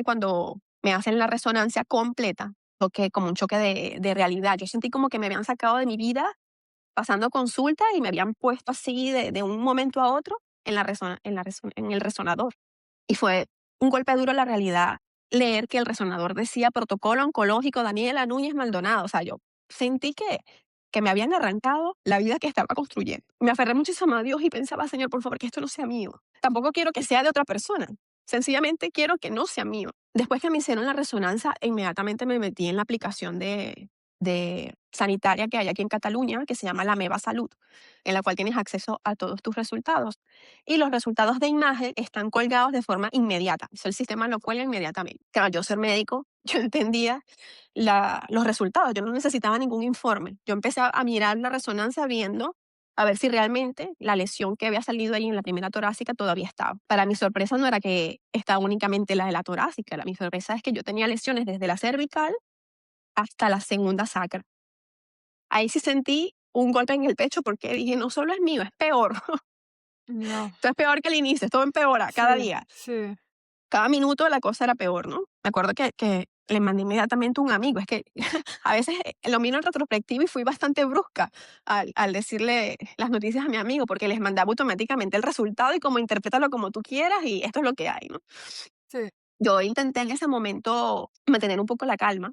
cuando me hacen la resonancia completa, toqué como un choque de realidad. Yo sentí como que me habían sacado de mi vida pasando consulta y me habían puesto así de un momento a otro en el resonador. Y fue un golpe duro a la realidad leer que el resonador decía protocolo oncológico Daniela Núñez Maldonado. O sea, yo sentí que me habían arrancado la vida que estaba construyendo. Me aferré muchísimo a Dios y pensaba, Señor, por favor, que esto no sea mío. Tampoco quiero que sea de otra persona. Sencillamente quiero que no sea mío. Después que me hicieron la resonancia, inmediatamente me metí en la aplicación de sanitaria que hay aquí en Cataluña, que se llama la Meva Salud, en la cual tienes acceso a todos tus resultados. Y los resultados de imagen están colgados de forma inmediata. Eso el sistema lo cuelga inmediatamente. Claro, yo ser médico, yo entendía los resultados, yo no necesitaba ningún informe. Yo empecé a mirar la resonancia viendo a ver si realmente la lesión que había salido ahí en la primera torácica todavía estaba. Para mi sorpresa no era que estaba únicamente la de la torácica, mi sorpresa es que yo tenía lesiones desde la cervical hasta la segunda sacra. Ahí sí sentí un golpe en el pecho porque dije, no solo es mío, es peor. No, Esto es peor que el inicio, esto empeora cada sí, día. sí. Cada minuto la cosa era peor, ¿no? Me acuerdo que le mandé inmediatamente un amigo. Es que a veces lo miro en retrospectiva y fui bastante brusca al decirle las noticias a mi amigo, porque les mandaba automáticamente el resultado y como interprétalo como tú quieras y esto es lo que hay, ¿no? Sí, Yo intenté en ese momento mantener un poco la calma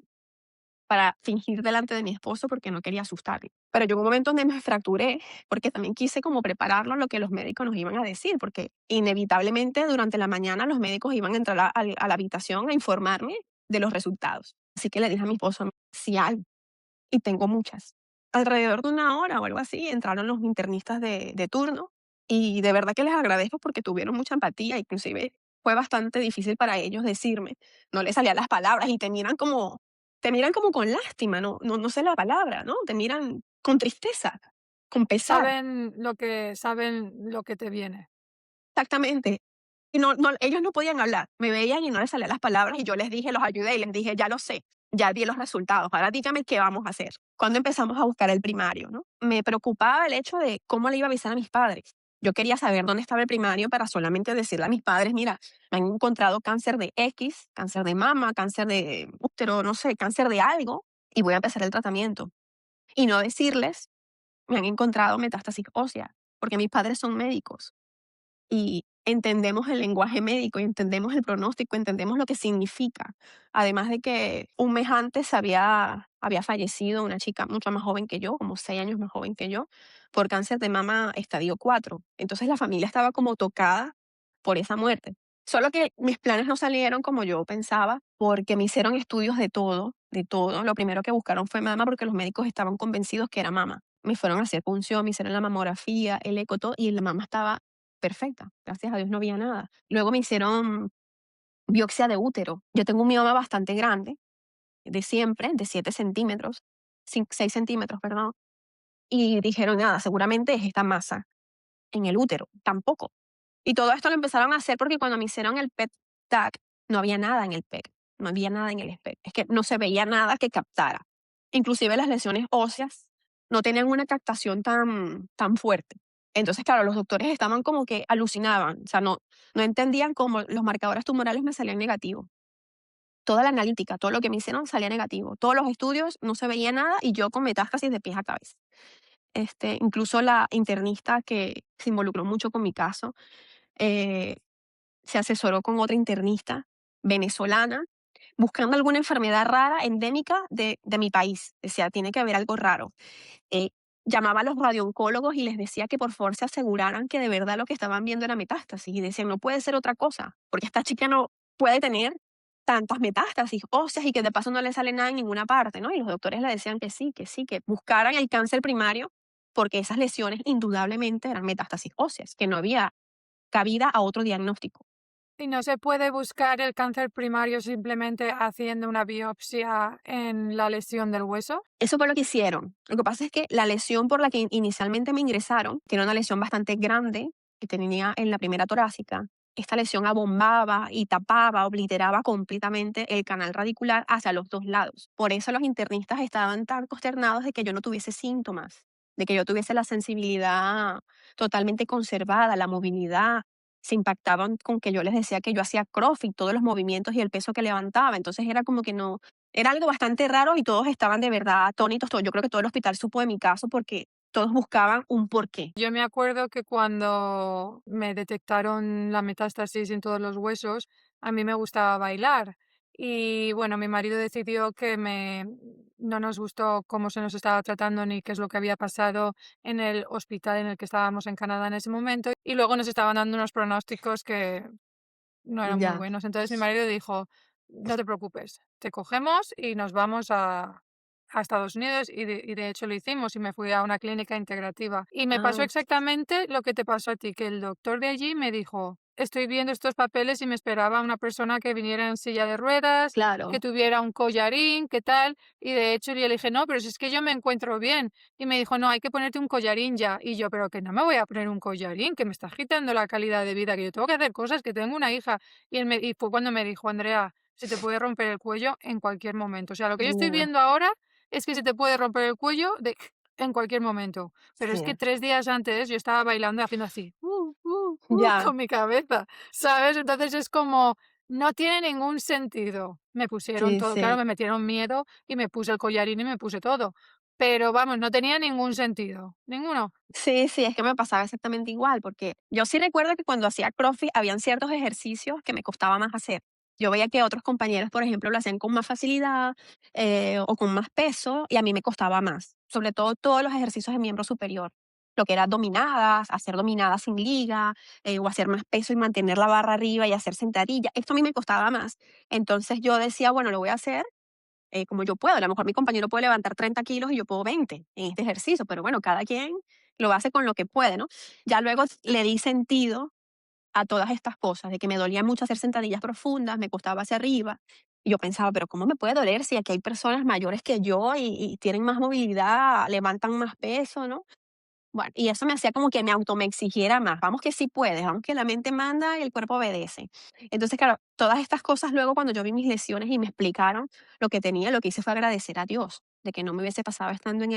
para fingir delante de mi esposo porque no quería asustarlo. Pero llegó un momento donde me fracturé porque también quise como prepararlo a lo que los médicos nos iban a decir, porque inevitablemente durante la mañana los médicos iban a entrar a la habitación a informarme de los resultados. Así que le dije a mi esposo, si hay, y tengo muchas. Alrededor de una hora o algo así entraron los internistas de turno y de verdad que les agradezco porque tuvieron mucha empatía, inclusive fue bastante difícil para ellos decirme, no les salían las palabras y te miran como con lástima, no sé la palabra, ¿no? Te miran con tristeza, con pesar. saben lo que te viene. Exactamente. Y ellos no podían hablar, me veían y no les salían las palabras y yo les dije, los ayudé y les dije, ya lo sé, ya di los resultados, ahora dígame qué vamos a hacer. Cuando empezamos a buscar el primario, ¿no? Me preocupaba el hecho de cómo le iba a avisar a mis padres. Yo quería saber dónde estaba el primario para solamente decirle a mis padres, mira, me han encontrado cáncer de X, cáncer de mama, cáncer de útero, no sé, cáncer de algo, y voy a empezar el tratamiento. Y no decirles, me han encontrado metástasis ósea, porque mis padres son médicos y entendemos el lenguaje médico y entendemos el pronóstico, entendemos lo que significa. Además de que un mes antes había fallecido una chica mucho más joven que yo, como 6 años más joven que yo, por cáncer de mama estadio 4. Entonces la familia estaba como tocada por esa muerte. Solo que mis planes no salieron como yo pensaba, porque me hicieron estudios de todo, de todo. Lo primero que buscaron fue mama porque los médicos estaban convencidos que era mama. Me fueron a hacer punción, me hicieron la mamografía, el eco, todo, y la mama estaba perfecta. Gracias a Dios no había nada. Luego me hicieron biopsia de útero. Yo tengo un mioma bastante grande, de siempre, de 7 centímetros, 6 centímetros, perdón. Y dijeron, nada, seguramente es esta masa en el útero. Tampoco. Y todo esto lo empezaron a hacer porque cuando me hicieron el PET TAC, no había nada en el PET. No había nada en el PET. Es que no se veía nada que captara. Inclusive las lesiones óseas no tenían una captación tan fuerte. Entonces, claro, los doctores estaban como que alucinaban. O sea, no entendían cómo los marcadores tumorales me salían negativos. Toda la analítica, todo lo que me hicieron salía negativo. Todos los estudios no se veía nada y yo con metástasis de pies a cabeza. Incluso la internista que se involucró mucho con mi caso, eh, se asesoró con otra internista venezolana buscando alguna enfermedad rara endémica de mi país. Decía, tiene que haber algo raro. Eh, Llamaba a los radiooncólogos y les decía que por favor se aseguraran que de verdad lo que estaban viendo era metástasis y decían, no puede ser otra cosa, porque esta chica no puede tener tantas metástasis óseas y que de paso no le sale nada en ninguna parte, ¿no? Y los doctores le decían que sí, que buscaran el cáncer primario porque esas lesiones indudablemente eran metástasis óseas, que no había cabida a otro diagnóstico. ¿Y no se puede buscar el cáncer primario simplemente haciendo una biopsia en la lesión del hueso? Eso fue lo que hicieron. Lo que pasa es que la lesión por la que inicialmente me ingresaron, que era una lesión bastante grande que tenía en la primera torácica, esta lesión abombaba y tapaba, obliteraba completamente el canal radicular hacia los dos lados. Por eso los internistas estaban tan consternados de que yo no tuviese síntomas, de que yo tuviese la sensibilidad totalmente conservada, la movilidad. Se impactaban con que yo les decía que yo hacía CrossFit, todos los movimientos y el peso que levantaba. Entonces era como que no, era algo bastante raro y todos estaban de verdad atónitos. Yo creo que todo el hospital supo de mi caso porque todos buscaban un porqué. Yo me acuerdo que cuando me detectaron la metástasis en todos los huesos, a mí me gustaba bailar. Y bueno, mi marido decidió que no nos gustó cómo se nos estaba tratando ni qué es lo que había pasado en el hospital en el que estábamos en Canadá en ese momento. Y luego nos estaban dando unos pronósticos que no eran muy Ya. buenos. Entonces mi marido dijo, no te preocupes, te cogemos y nos vamos a Estados Unidos y de hecho lo hicimos y me fui a una clínica integrativa. Y me pasó Ah, exactamente lo que te pasó a ti, que el doctor de allí me dijo, estoy viendo estos papeles y me esperaba una persona que viniera en silla de ruedas, que claro. tuviera un collarín, qué tal. Y de hecho yo le dije, no, pero si es que yo me encuentro bien. Y me dijo, no, hay que ponerte un collarín ya. Y yo, pero que no me voy a poner un collarín, que me está quitando la calidad de vida, que yo tengo que hacer cosas, que tengo una hija. Y fue cuando me dijo, Andrea, se te puede romper el cuello en cualquier momento. O sea, lo que yo estoy Ya. viendo ahora es que se te puede romper el cuello en cualquier momento. Pero es que Sí. 3 días antes yo estaba bailando haciendo así, Ya. con mi cabeza, ¿sabes? Entonces es como, no tiene ningún sentido. Me pusieron Sí, todo, claro, sí. me metieron miedo y me puse el collarín y me puse todo. Pero vamos, no tenía ningún sentido, ninguno. Sí, sí, es que me pasaba exactamente igual, porque yo sí recuerdo que cuando hacía CrossFit habían ciertos ejercicios que me costaba más hacer. Yo veía que otros compañeros, por ejemplo, lo hacían con más facilidad o con más peso y a mí me costaba más. Sobre todo todos los ejercicios de miembro superior, lo que era dominadas, hacer dominadas sin liga o hacer más peso y mantener la barra arriba y hacer sentadilla. Esto a mí me costaba más. Entonces yo decía, bueno, lo voy a hacer como yo puedo. A lo mejor mi compañero puede levantar 30 kilos y yo puedo 20 en este ejercicio, pero bueno, cada quien lo hace con lo que puede, ¿no? Ya luego le di sentido a todas estas cosas, de que me dolía mucho hacer sentadillas profundas, me costaba hacia arriba. Y yo pensaba, pero ¿cómo me puede doler si aquí hay personas mayores que yo y tienen más movilidad, levantan más peso, ¿no? Bueno, y eso me hacía como que me exigiera más. Vamos que sí puedes, vamos que la mente manda y el cuerpo obedece. Entonces, claro, todas estas cosas luego cuando yo vi mis lesiones y me explicaron lo que tenía, lo que hice fue agradecer a Dios de que no me hubiese pasado estando en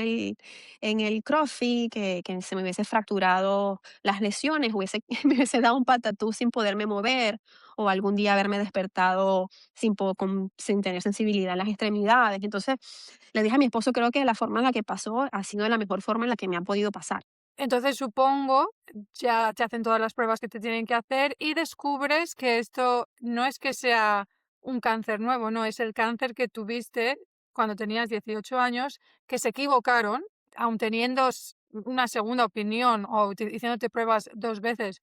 el CrossFit, que se me hubiese fracturado las lesiones, me hubiese dado un patatús sin poderme mover, o algún día haberme despertado sin tener sensibilidad en las extremidades. Entonces, le dije a mi esposo, creo que la forma en la que pasó ha sido la mejor forma en la que me ha podido pasar. Entonces supongo, ya te hacen todas las pruebas que te tienen que hacer y descubres que esto no es que sea un cáncer nuevo, no, es el cáncer que tuviste cuando tenías 18 años, que se equivocaron, aun teniendo una segunda opinión o hiciéndote pruebas 2 veces,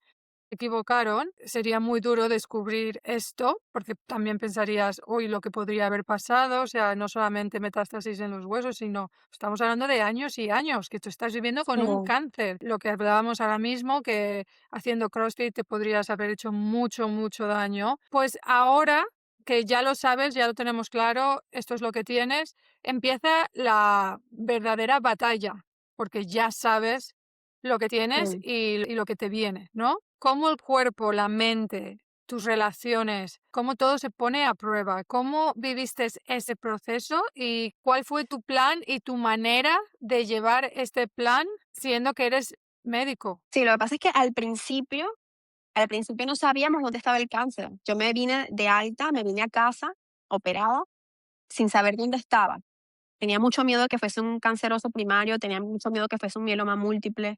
equivocaron, sería muy duro descubrir esto, porque también pensarías, uy, lo que podría haber pasado, o sea, no solamente metástasis en los huesos, sino estamos hablando de años y años que tú estás viviendo con un Sí. cáncer. Lo que hablábamos ahora mismo, que haciendo CrossFit te podrías haber hecho mucho, mucho daño. Pues ahora que ya lo sabes, ya lo tenemos claro, esto es lo que tienes, empieza la verdadera batalla, porque ya sabes lo que tienes Sí. y lo que te viene, ¿no? Cómo el cuerpo, la mente, tus relaciones, cómo todo se pone a prueba, cómo viviste ese proceso y cuál fue tu plan y tu manera de llevar este plan siendo que eres médico. Sí, lo que pasa es que al principio no sabíamos dónde estaba el cáncer. Yo me vine de alta, me vine a casa, operada, sin saber dónde estaba. Tenía mucho miedo de que fuese un canceroso primario, tenía mucho miedo de que fuese un mieloma múltiple.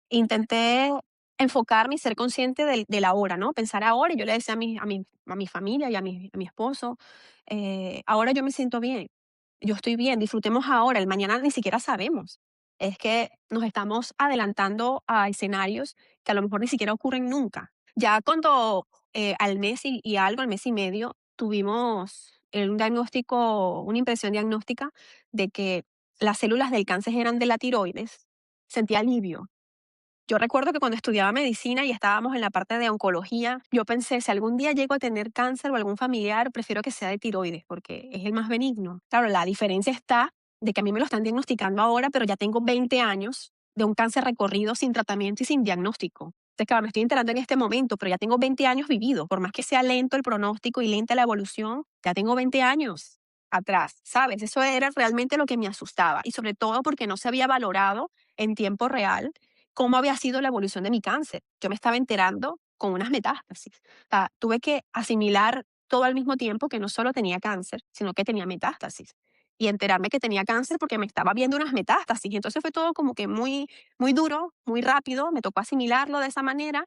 Intenté enfocarme y ser consciente del ahora, ¿no? Pensar ahora, y yo le decía a mi familia y a mi esposo, ahora yo me siento bien, yo estoy bien, disfrutemos ahora, el mañana ni siquiera sabemos. Es que nos estamos adelantando a escenarios que a lo mejor ni siquiera ocurren nunca. Ya cuando al mes y algo, al mes y medio, tuvimos un diagnóstico, una impresión diagnóstica de que las células del cáncer eran de la tiroides, sentí alivio. Yo recuerdo que cuando estudiaba medicina y estábamos en la parte de oncología, yo pensé, si algún día llego a tener cáncer o algún familiar, prefiero que sea de tiroides porque es el más benigno. Claro, la diferencia está de que a mí me lo están diagnosticando ahora, pero ya tengo 20 años de un cáncer recorrido sin tratamiento y sin diagnóstico. Entonces, claro, me estoy enterando en este momento, pero ya tengo 20 años vividos. Por más que sea lento el pronóstico y lenta la evolución, ya tengo 20 años atrás, ¿sabes? Eso era realmente lo que me asustaba y sobre todo porque no se había valorado en tiempo real cómo había sido la evolución de mi cáncer. Yo me estaba enterando con unas metástasis. O sea, tuve que asimilar todo al mismo tiempo que no solo tenía cáncer, sino que tenía metástasis. Y enterarme que tenía cáncer porque me estaba viendo unas metástasis. Y entonces fue todo como que muy, muy duro, muy rápido. Me tocó asimilarlo de esa manera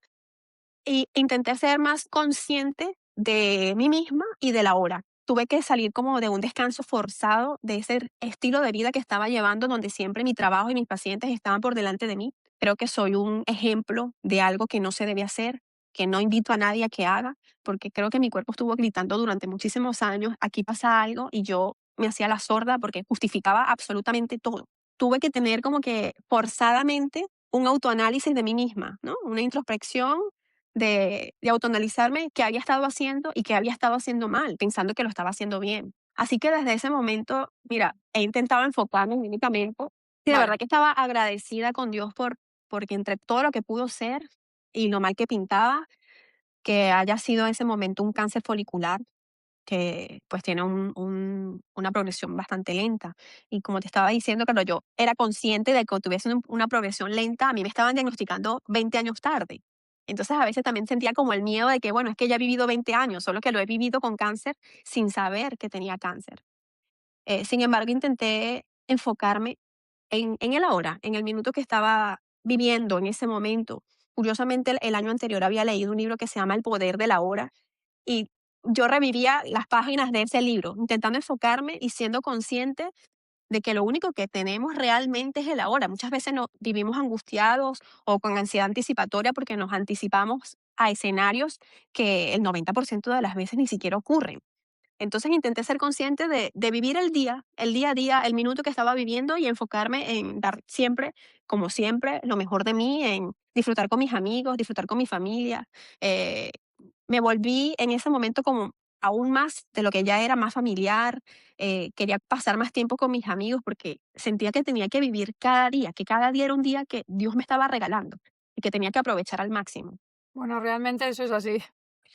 y intenté ser más consciente de mí misma y de la hora. Tuve que salir como de un descanso forzado de ese estilo de vida que estaba llevando, donde siempre mi trabajo y mis pacientes estaban por delante de mí. Creo que soy un ejemplo de algo que no se debe hacer, que no invito a nadie a que haga, porque creo que mi cuerpo estuvo gritando durante muchísimos años, aquí pasa algo, y yo me hacía la sorda porque justificaba absolutamente todo. Tuve que tener como que forzadamente un autoanálisis de mí misma, ¿no? Una introspección de autoanalizarme qué había estado haciendo y qué había estado haciendo mal, pensando que lo estaba haciendo bien. Así que desde ese momento, mira, he intentado enfocarme en mi medicamento. Y de Vale. verdad que estaba agradecida con Dios porque entre todo lo que pudo ser y lo mal que pintaba, que haya sido en ese momento un cáncer folicular que pues tiene una progresión bastante lenta. Y como te estaba diciendo, claro, yo era consciente de que tuviese una progresión lenta, a mí me estaban diagnosticando 20 años tarde. Entonces a veces también sentía como el miedo de que, bueno, es que ya he vivido 20 años, solo que lo he vivido con cáncer sin saber que tenía cáncer. Sin embargo, intenté enfocarme en el ahora, en el minuto que estaba viviendo en ese momento. Curiosamente, el año anterior había leído un libro que se llama El poder de la hora y yo revivía las páginas de ese libro, intentando enfocarme y siendo consciente de que lo único que tenemos realmente es el ahora. Muchas veces nos vivimos angustiados o con ansiedad anticipatoria porque nos anticipamos a escenarios que el 90% de las veces ni siquiera ocurren. Entonces intenté ser consciente de vivir el día a día, el minuto que estaba viviendo y enfocarme en dar siempre, como siempre, lo mejor de mí, en disfrutar con mis amigos, disfrutar con mi familia. Eh, Me volví en ese momento como aún más de lo que ya era, más familiar. Quería pasar más tiempo con mis amigos porque sentía que tenía que vivir cada día, que cada día era un día que Dios me estaba regalando y que tenía que aprovechar al máximo. Bueno, realmente eso es así.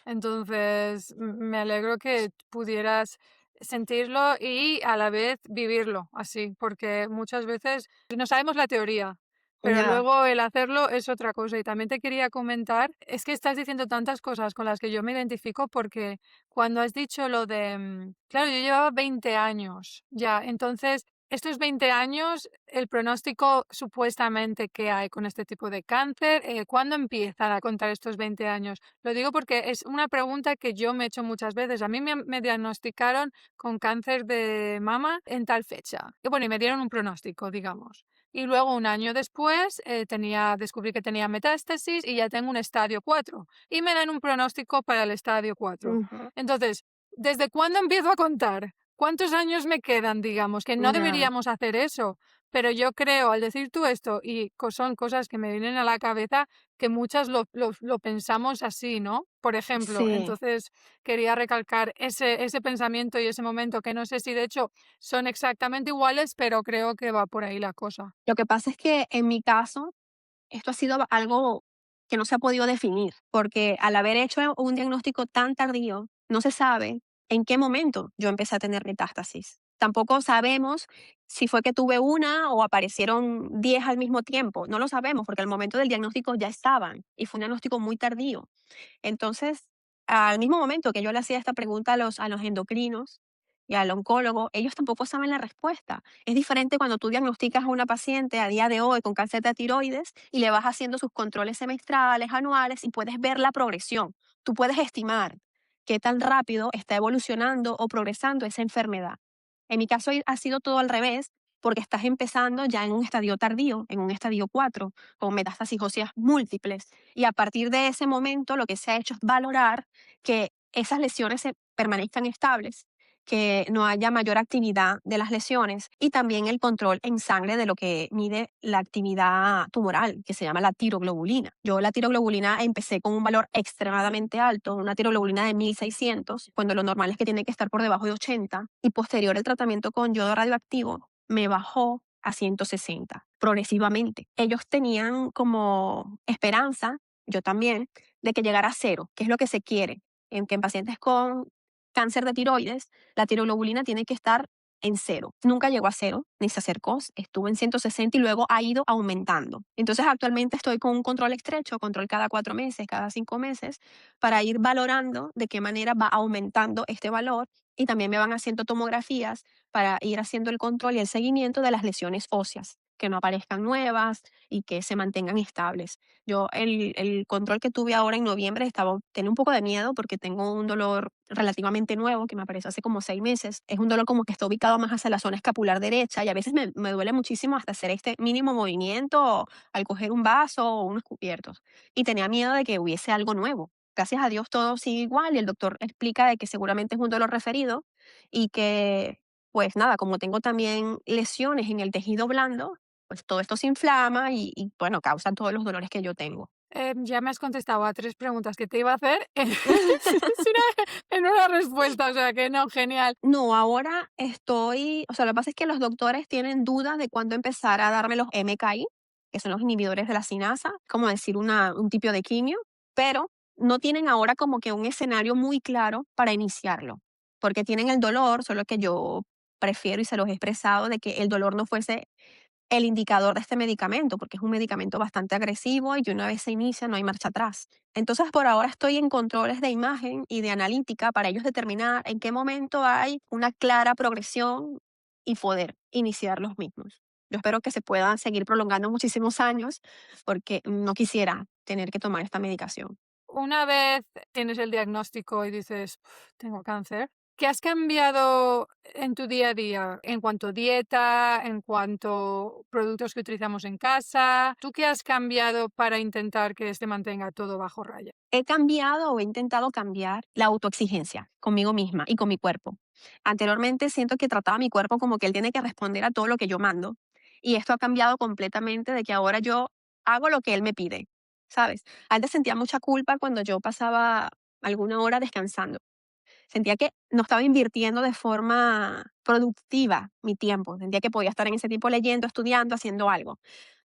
Entonces, me alegro que pudieras sentirlo y a la vez vivirlo así, porque muchas veces no sabemos la teoría, pero Ya, luego el hacerlo es otra cosa. Y también te quería comentar, es que estás diciendo tantas cosas con las que yo me identifico porque cuando has dicho lo de, claro, yo llevaba 20 años ya, entonces estos 20 años, el pronóstico supuestamente que hay con este tipo de cáncer, ¿cuándo empiezan a contar estos 20 años? Lo digo porque es una pregunta que yo me he hecho muchas veces. A mí me diagnosticaron con cáncer de mama en tal fecha. Y bueno, y me dieron un pronóstico, digamos. Y luego un año después descubrí que tenía metástasis y ya tengo un estadio 4. Y me dan un pronóstico para el estadio 4. ujú, Entonces, ¿desde cuándo empiezo a contar? ¿Cuántos años me quedan, digamos? Que no ya, deberíamos hacer eso. Pero yo creo, al decir tú esto, y son cosas que me vienen a la cabeza, que muchas lo pensamos así, ¿no? Por ejemplo, sí. entonces quería recalcar ese pensamiento y ese momento, que no sé si de hecho son exactamente iguales, pero creo que va por ahí la cosa. Lo que pasa es que en mi caso, esto ha sido algo que no se ha podido definir, porque al haber hecho un diagnóstico tan tardío, no se sabe en qué momento yo empecé a tener metástasis. Tampoco sabemos si fue que tuve una o aparecieron 10 al mismo tiempo. No lo sabemos porque al momento del diagnóstico ya estaban y fue un diagnóstico muy tardío. Entonces, al mismo momento que yo le hacía esta pregunta a los endocrinos y al oncólogo, ellos tampoco saben la respuesta. Es diferente cuando tú diagnosticas a una paciente a día de hoy con cáncer de tiroides y le vas haciendo sus controles semestrales, anuales y puedes ver la progresión. Tú puedes estimar qué tan rápido está evolucionando o progresando esa enfermedad. En mi caso ha sido todo al revés porque estás empezando ya en un estadio tardío, en un estadio 4 con metástasis óseas múltiples y a partir de ese momento lo que se ha hecho es valorar que esas lesiones se permanezcan estables, que no haya mayor actividad de las lesiones y también el control en sangre de lo que mide la actividad tumoral, que se llama la tiroglobulina. Yo la tiroglobulina empecé con un valor extremadamente alto, una tiroglobulina de 1600, cuando lo normal es que tiene que estar por debajo de 80, y posterior el tratamiento con yodo radioactivo me bajó a 160 progresivamente. Ellos tenían como esperanza, yo también, de que llegara a cero, que es lo que se quiere, en que en pacientes con cáncer de tiroides, la tiroglobulina tiene que estar en cero. Nunca llegó a cero, ni se acercó, estuvo en 160 y luego ha ido aumentando. Entonces actualmente estoy con un control estrecho, control cada 4 meses, cada 5 meses, para ir valorando de qué manera va aumentando este valor, y también me van haciendo tomografías para ir haciendo el control y el seguimiento de las lesiones óseas, que no aparezcan nuevas y que se mantengan estables. Yo el control que tuve ahora en noviembre tenía un poco de miedo porque tengo un dolor relativamente nuevo que me apareció hace como 6 meses. Es un dolor como que está ubicado más hacia la zona escapular derecha y a veces me duele muchísimo hasta hacer este mínimo movimiento al coger un vaso o unos cubiertos. Y tenía miedo de que hubiese algo nuevo. Gracias a Dios todo sigue igual y el doctor explica de que seguramente es un dolor referido y que, pues nada, como tengo también lesiones en el tejido blando, pues todo esto se inflama y bueno, causa todos los dolores que yo tengo. Ya me has contestado a 3 preguntas que te iba a hacer en una respuesta, o sea que no, genial. No, ahora o sea, lo que pasa es que los doctores tienen dudas de cuándo empezar a darme los MKI, que son los inhibidores de la cinasa, como decir un tipo de quimio, pero no tienen ahora como que un escenario muy claro para iniciarlo, porque tienen el dolor, solo que yo prefiero y se los he expresado de que el dolor no fuese el indicador de este medicamento, porque es un medicamento bastante agresivo y que una vez se inicia no hay marcha atrás. Entonces, por ahora estoy en controles de imagen y de analítica para ellos determinar en qué momento hay una clara progresión y poder iniciar los mismos. Yo espero que se puedan seguir prolongando muchísimos años porque no quisiera tener que tomar esta medicación. Una vez tienes el diagnóstico y dices: "Uf, tengo cáncer", ¿qué has cambiado en tu día a día? En cuanto a dieta, en cuanto a productos que utilizamos en casa, ¿tú qué has cambiado para intentar que se mantenga todo bajo raya? He cambiado o he intentado cambiar la autoexigencia conmigo misma y con mi cuerpo. Anteriormente siento que trataba a mi cuerpo como que él tiene que responder a todo lo que yo mando. Y esto ha cambiado completamente de que ahora yo hago lo que él me pide, ¿sabes? Antes sentía mucha culpa cuando yo pasaba alguna hora descansando. Sentía que no estaba invirtiendo de forma productiva mi tiempo. Sentía que podía estar en ese tiempo leyendo, estudiando, haciendo algo.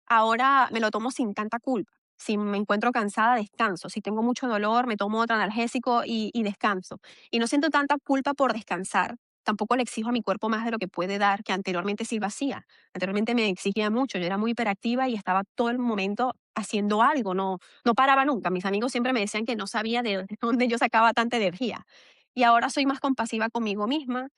Ahora me lo tomo sin tanta culpa. Si me encuentro cansada, descanso. Si tengo mucho dolor, me tomo otro analgésico y descanso. Y no siento tanta culpa por descansar. Tampoco le exijo a mi cuerpo más de lo que puede dar, que anteriormente sí lo hacía. Anteriormente me exigía mucho. Yo era muy hiperactiva y estaba todo el momento haciendo algo. No paraba nunca. Mis amigos siempre me decían que no sabía de dónde yo sacaba tanta energía. Y ahora soy más compasiva conmigo misma.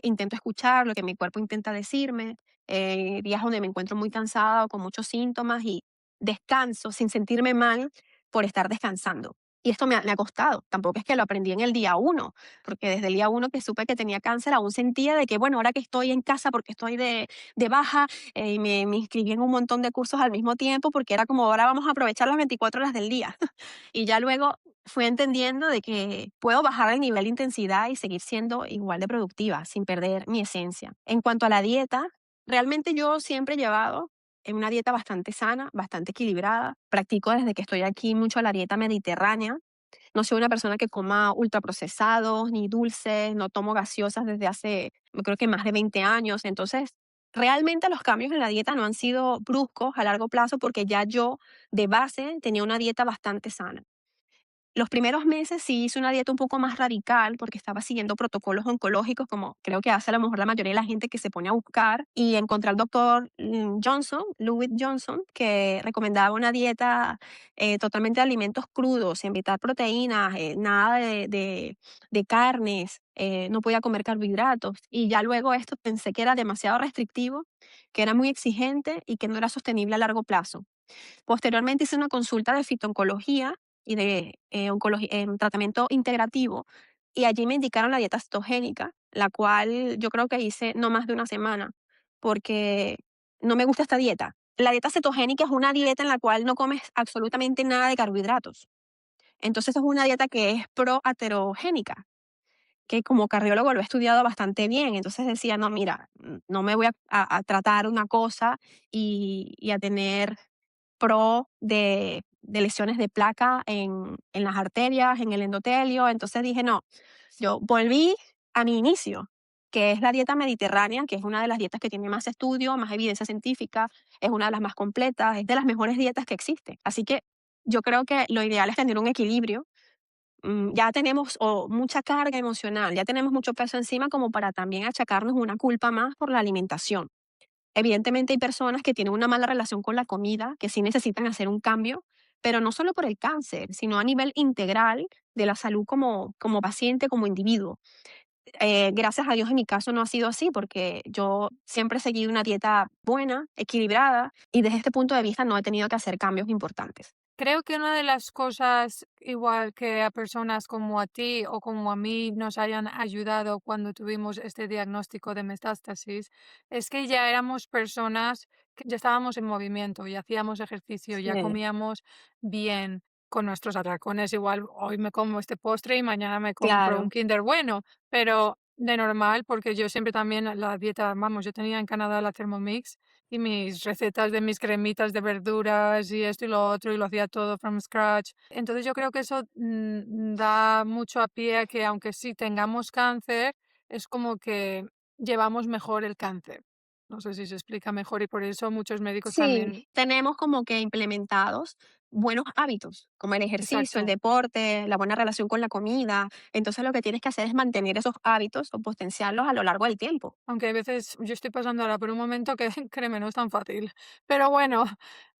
Intento escuchar lo que mi cuerpo intenta decirme, días donde me encuentro muy cansada o con muchos síntomas y descanso sin sentirme mal por estar descansando. Y esto me ha costado, tampoco es que lo aprendí en el día uno, porque desde el día uno que supe que tenía cáncer aún sentía de que, bueno, ahora que estoy en casa porque estoy de baja, me inscribí en un montón de cursos al mismo tiempo porque era como, ahora vamos a aprovechar las 24 horas del día. Y ya luego fui entendiendo de que puedo bajar el nivel de intensidad y seguir siendo igual de productiva sin perder mi esencia. En cuanto a la dieta, realmente yo siempre he llevado una dieta bastante sana, bastante equilibrada. Practico desde que estoy aquí mucho la dieta mediterránea. No soy una persona que coma ultraprocesados ni dulces, no tomo gaseosas desde hace, yo creo que más de 20 años. Entonces, realmente los cambios en la dieta no han sido bruscos a largo plazo porque ya yo de base tenía una dieta bastante sana. Los primeros meses sí hice una dieta un poco más radical porque estaba siguiendo protocolos oncológicos, como creo que hace a lo mejor la mayoría de la gente que se pone a buscar. Y encontré al doctor Johnson, Louis Johnson, que recomendaba una dieta totalmente de alimentos crudos, sin evitar proteínas, nada de carnes, no podía comer carbohidratos. Y ya luego esto pensé que era demasiado restrictivo, que era muy exigente y que no era sostenible a largo plazo. Posteriormente hice una consulta de fitooncología y de tratamiento integrativo y allí me indicaron la dieta cetogénica, la cual yo creo que hice no más de una semana porque no me gusta esta dieta. La dieta cetogénica es una dieta en la cual no comes absolutamente nada de carbohidratos. Entonces es una dieta que es proaterogénica. que como cardiólogo lo he estudiado bastante bien. Entonces decía, no, mira, no me voy a tratar una cosa y a tener pro de lesiones de placa en las arterias, en el endotelio. Entonces dije, no, yo volví a mi inicio, que es la dieta mediterránea, que es una de las dietas que tiene más estudio, más evidencia científica, es una de las más completas, es de las mejores dietas que existen. Así que yo creo que lo ideal es tener un equilibrio. Ya tenemos mucha carga emocional, ya tenemos mucho peso encima como para también achacarnos una culpa más por la alimentación. Evidentemente hay personas que tienen una mala relación con la comida, que sí necesitan hacer un cambio, pero no solo por el cáncer, sino a nivel integral de la salud como paciente, como individuo. Gracias a Dios en mi caso no ha sido así porque yo siempre he seguido una dieta buena, equilibrada y desde este punto de vista no he tenido que hacer cambios importantes. Creo que una de las cosas, igual que a personas como a ti o como a mí nos hayan ayudado cuando tuvimos este diagnóstico de metástasis, es que ya éramos personas que ya estábamos en movimiento, ya hacíamos ejercicio, ya Sí, comíamos bien con nuestros atracones. Igual hoy me como este postre y mañana me compro un claro. Kinder Bueno, pero de normal, porque yo siempre también la dieta, vamos, yo tenía en Canadá la Thermomix y mis recetas de mis cremitas de verduras y esto y lo otro, y lo hacía todo from scratch. Entonces yo creo que eso da mucho a pie a que aunque sí tengamos cáncer, es como que llevamos mejor el cáncer. No sé si se explica mejor y por eso muchos médicos también. Sí, tenemos como que implementados buenos hábitos, como el ejercicio, el Exacto. deporte, la buena relación con la comida. Entonces lo que tienes que hacer es mantener esos hábitos o potenciarlos a lo largo del tiempo. Aunque hay veces yo estoy pasando ahora por un momento que créeme, no es tan fácil. Pero bueno,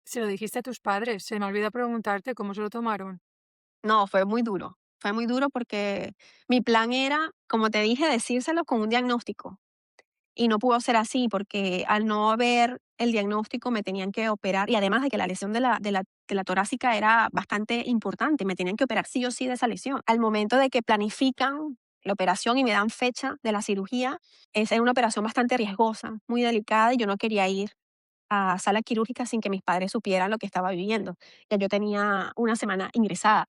si lo dijiste a tus padres, se me olvida preguntarte cómo se lo tomaron. No, fue muy duro porque mi plan era, como te dije, decírselo con un diagnóstico. Y no pudo ser así porque al no haber el diagnóstico me tenían que operar y además de que la lesión de la torácica era bastante importante, me tenían que operar sí o sí de esa lesión. Al momento de que planifican la operación y me dan fecha de la cirugía, es una operación bastante riesgosa, muy delicada y yo no quería ir a sala quirúrgica sin que mis padres supieran lo que estaba viviendo. Ya yo tenía una semana ingresada,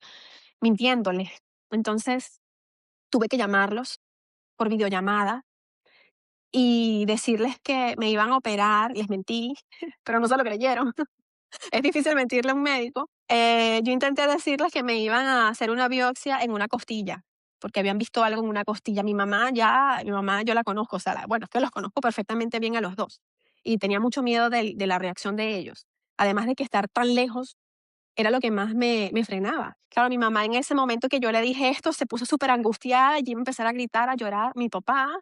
mintiéndoles. Entonces tuve que llamarlos por videollamada y decirles que me iban a operar, les mentí, pero no se lo creyeron. Es difícil mentirle a un médico. Yo intenté decirles que me iban a hacer una biopsia en una costilla, porque habían visto algo en una costilla. Mi mamá yo la conozco, o sea, bueno, es que los conozco perfectamente bien a los dos. Y tenía mucho miedo de la reacción de ellos. Además de que estar tan lejos era lo que más me frenaba. Claro, mi mamá en ese momento que yo le dije esto se puso súper angustiada y iba a empezar a gritar, a llorar. Mi papá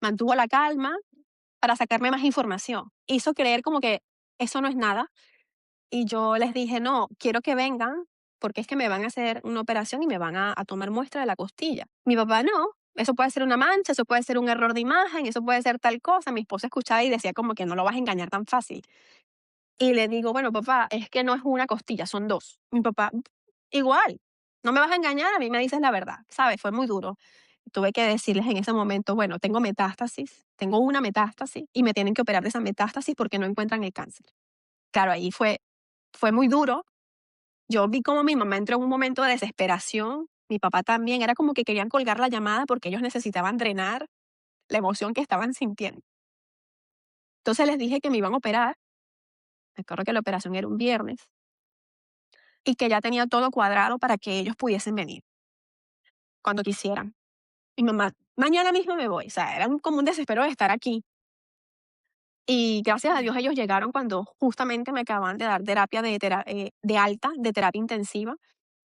mantuvo la calma para sacarme más información. Hizo creer como que eso no es nada y yo les dije, no, quiero que vengan porque es que me van a hacer una operación y me van a tomar muestra de la costilla. Mi papá no, eso puede ser una mancha, eso puede ser un error de imagen, eso puede ser tal cosa. Mi esposa escuchaba y decía como que no lo vas a engañar tan fácil. Y le digo, bueno, papá, es que no es una costilla, son dos. Mi papá, igual, no me vas a engañar, a mí me dices la verdad, ¿sabes? Fue muy duro. Tuve que decirles en ese momento, bueno, tengo metástasis, tengo una metástasis y me tienen que operar de esa metástasis porque no encuentran el cáncer. Claro, ahí fue muy duro. Yo vi como mi mamá entró en un momento de desesperación, mi papá también, era como que querían colgar la llamada porque ellos necesitaban drenar la emoción que estaban sintiendo. Entonces les dije que me iban a operar, me acuerdo que la operación era un viernes y que ya tenía todo cuadrado para que ellos pudiesen venir cuando quisieran. Mi mamá, mañana mismo me voy, o sea, era como un desespero de estar aquí. Y gracias a Dios ellos llegaron cuando justamente me acababan de dar terapia de alta, de terapia intensiva,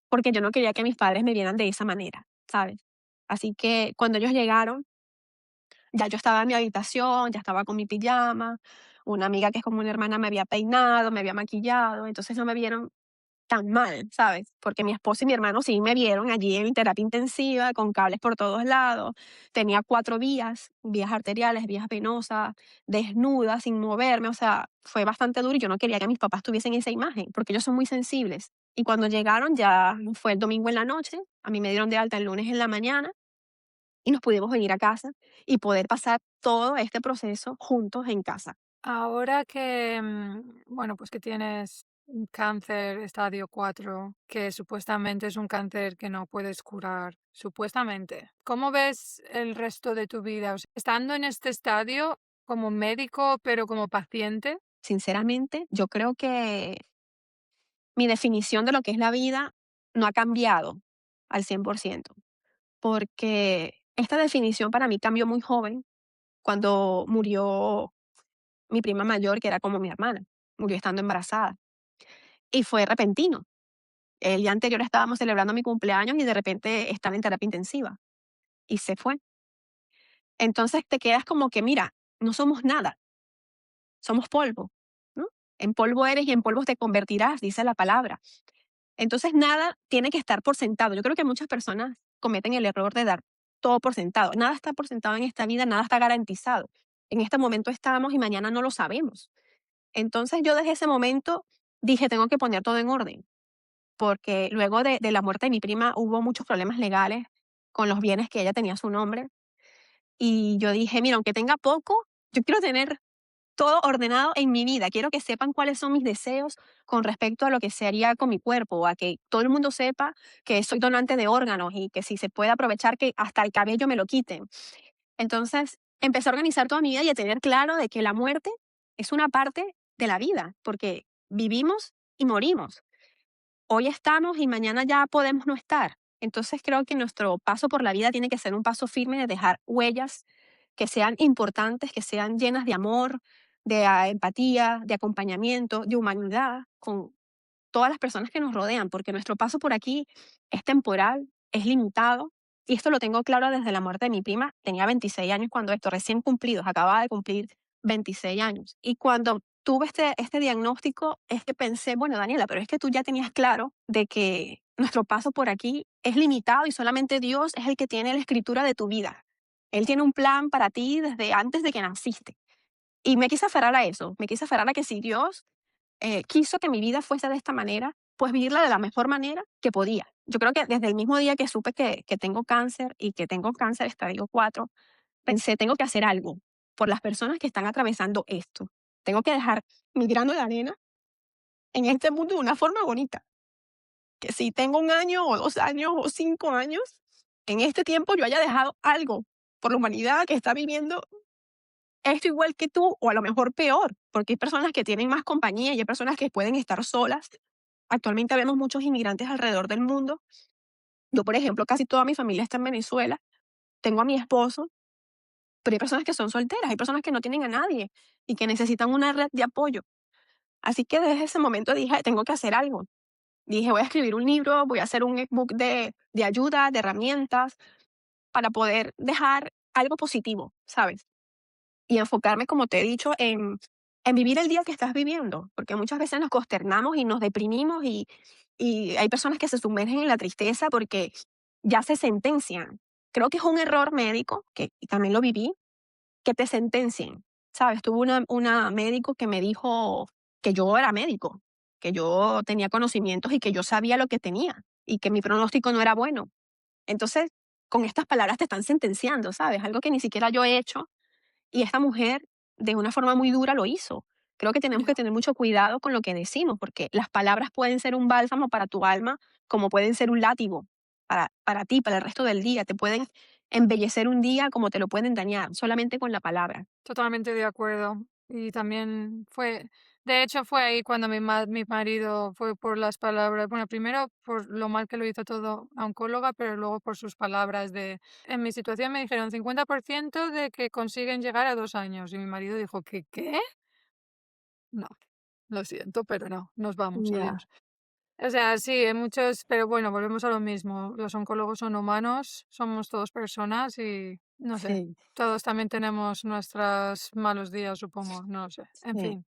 porque yo no quería que mis padres me vieran de esa manera, ¿sabes? Así que cuando ellos llegaron, ya yo estaba en mi habitación, ya estaba con mi pijama, una amiga que es como una hermana me había peinado, me había maquillado, entonces no me vieron tan mal, ¿sabes? Porque mi esposo y mi hermano sí me vieron allí en terapia intensiva, con cables por todos lados. Tenía 4 vías, vías arteriales, vías venosas, desnuda, sin moverme. O sea, fue bastante duro y yo no quería que mis papás tuviesen esa imagen, porque ellos son muy sensibles. Y cuando llegaron, ya fue el domingo en la noche, a mí me dieron de alta el lunes en la mañana y nos pudimos venir a casa y poder pasar todo este proceso juntos en casa. Ahora que, bueno, pues que tienes un cáncer estadio 4, que supuestamente es un cáncer que no puedes curar, supuestamente. ¿Cómo ves el resto de tu vida? O sea, estando en este estadio como médico, pero como paciente. Sinceramente, yo creo que mi definición de lo que es la vida no ha cambiado al 100%, porque esta definición para mí cambió muy joven cuando murió mi prima mayor, que era como mi hermana, murió estando embarazada. Y fue repentino. El día anterior estábamos celebrando mi cumpleaños y de repente estaba en terapia intensiva y se fue. Entonces te quedas como que, mira, no somos nada, somos polvo, ¿no? En polvo eres y en polvo te convertirás, dice la palabra. Entonces nada tiene que estar por sentado. Yo creo que muchas personas cometen el error de dar todo por sentado. Nada está por sentado en esta vida, nada está garantizado. En este momento estamos y mañana no lo sabemos. Entonces yo desde ese momento dije, tengo que poner todo en orden, porque luego de la muerte de mi prima hubo muchos problemas legales con los bienes que ella tenía a su nombre. Y yo dije, mira, aunque tenga poco, yo quiero tener todo ordenado en mi vida. Quiero que sepan cuáles son mis deseos con respecto a lo que se haría con mi cuerpo, o a que todo el mundo sepa que soy donante de órganos y que si se puede aprovechar que hasta el cabello me lo quiten. Entonces, empecé a organizar toda mi vida y a tener claro de que la muerte es una parte de la vida, porque vivimos y morimos. Hoy estamos y mañana ya podemos no estar. Entonces creo que nuestro paso por la vida tiene que ser un paso firme de dejar huellas que sean importantes, que sean llenas de amor, de empatía, de acompañamiento, de humanidad con todas las personas que nos rodean, porque nuestro paso por aquí es temporal, es limitado. Y esto lo tengo claro desde la muerte de mi prima. Tenía 26 años cuando esto, recién cumplidos, acababa de cumplir 26 años. Y cuando tuve este diagnóstico, es que pensé, bueno, Daniela, pero es que tú ya tenías claro de que nuestro paso por aquí es limitado y solamente Dios es el que tiene la escritura de tu vida. Él tiene un plan para ti desde antes de que naciste. Y me quise aferrar a eso, me quise aferrar a que si Dios quiso que mi vida fuese de esta manera, pues vivirla de la mejor manera que podía. Yo creo que desde el mismo día que supe que tengo cáncer y que tengo cáncer estadio 4, pensé, tengo que hacer algo por las personas que están atravesando esto. Tengo que dejar mi grano de arena en este mundo de una forma bonita. Que si tengo 1 año o 2 años o 5 años, en este tiempo yo haya dejado algo por la humanidad que está viviendo esto igual que tú o a lo mejor peor, porque hay personas que tienen más compañía y hay personas que pueden estar solas. Actualmente vemos muchos inmigrantes alrededor del mundo. Yo, por ejemplo, casi toda mi familia está en Venezuela. Tengo a mi esposo, pero hay personas que son solteras, hay personas que no tienen a nadie y que necesitan una red de apoyo. Así que desde ese momento dije, tengo que hacer algo. Dije, voy a escribir un libro, voy a hacer un ebook de ayuda, de herramientas, para poder dejar algo positivo, ¿sabes? Y enfocarme, como te he dicho, en vivir el día que estás viviendo, porque muchas veces nos consternamos y nos deprimimos y hay personas que se sumergen en la tristeza porque ya se sentencian. Creo que es un error médico, que y también lo viví, que te sentencien. ¿Sabes? Tuve una médico que me dijo que yo era médico, que yo tenía conocimientos y que yo sabía lo que tenía y que mi pronóstico no era bueno. Entonces, con estas palabras te están sentenciando, ¿sabes? Algo que ni siquiera yo he hecho y esta mujer, de una forma muy dura, lo hizo. Creo que tenemos que Ya. tener mucho cuidado con lo que decimos, porque las palabras pueden ser un bálsamo para tu alma, como pueden ser un látigo para ti, para el resto del día. Te pueden embellecer un día como te lo pueden dañar, solamente con la palabra. Totalmente de acuerdo. Y también de hecho fue ahí cuando mi marido fue por las palabras, bueno, primero por lo mal que lo hizo todo a oncóloga, pero luego por sus palabras en mi situación me dijeron 50% de que consiguen llegar a 2 años. Y mi marido dijo, ¿qué? No, lo siento, pero no, nos vamos, Ya, adiós. O sea, sí, hay muchos, pero bueno, volvemos a lo mismo. Los oncólogos son humanos, somos todos personas y no sé, sí, todos también tenemos nuestros malos días, supongo, no lo sé. En sí. fin,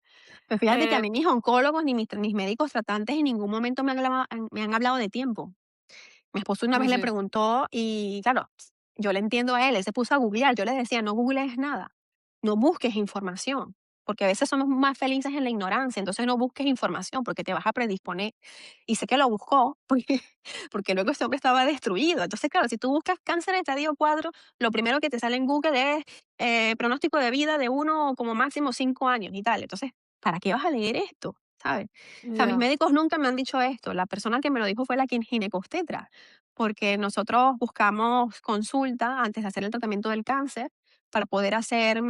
Pues fíjate que a eh, mí mis oncólogos ni mis médicos tratantes en ningún momento me han hablado de tiempo. Mi esposo una vez pues le sí, preguntó y claro, yo le entiendo a él, él se puso a googlear, yo le decía, no googlees nada, no busques información, porque a veces somos más felices en la ignorancia, entonces no busques información porque te vas a predisponer. Y sé que lo buscó porque luego ese hombre estaba destruido. Entonces, claro, si tú buscas cáncer estadio 4, lo primero que te sale en Google es pronóstico de vida de 1 como máximo 5 años y tal. Entonces, ¿para qué vas a leer esto? ¿sabes? O sea, mis Ya. médicos nunca me han dicho esto. La persona que me lo dijo fue la ginecobstetra, porque nosotros buscamos consulta antes de hacer el tratamiento del cáncer para poder hacer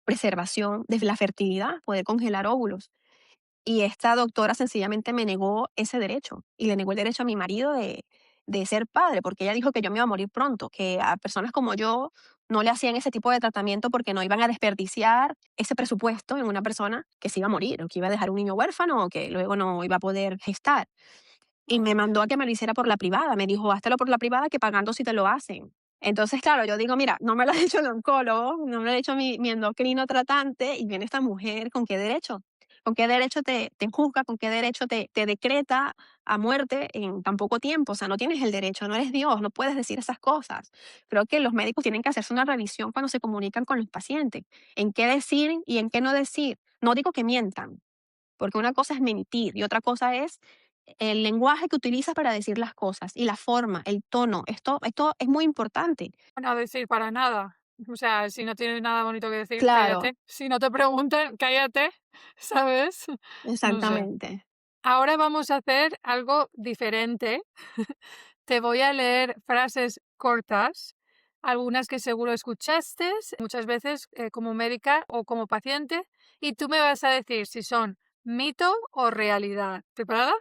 preservación de la fertilidad, poder congelar óvulos. Y esta doctora sencillamente me negó ese derecho y le negó el derecho a mi marido de ser padre, porque ella dijo que yo me iba a morir pronto, que a personas como yo no le hacían ese tipo de tratamiento porque no iban a desperdiciar ese presupuesto en una persona que se iba a morir o que iba a dejar un niño huérfano o que luego no iba a poder gestar. Y me mandó a que me lo hiciera por la privada. Me dijo, háztelo por la privada que pagando si te lo hacen. Entonces, claro, yo digo, mira, no me lo ha hecho el oncólogo, no me lo ha hecho mi endocrino tratante, y viene esta mujer, ¿con qué derecho? ¿Con qué derecho te juzga? ¿Con qué derecho te decreta a muerte en tan poco tiempo? O sea, no tienes el derecho, no eres Dios, no puedes decir esas cosas. Creo que los médicos tienen que hacerse una revisión cuando se comunican con los pacientes, en qué decir y en qué no decir. No digo que mientan, porque una cosa es mentir y otra cosa es el lenguaje que utilizas para decir las cosas y la forma, el tono. Esto es muy importante. No decir para nada. O sea, si no tienes nada bonito que decir, Claro, cállate. Si no te preguntan, cállate, ¿sabes? No sé. exactamente. Ahora vamos a hacer algo diferente. Te voy a leer frases cortas, algunas que seguro escuchaste muchas veces como médica o como paciente, y tú me vas a decir si son mito o realidad. ¿Preparada?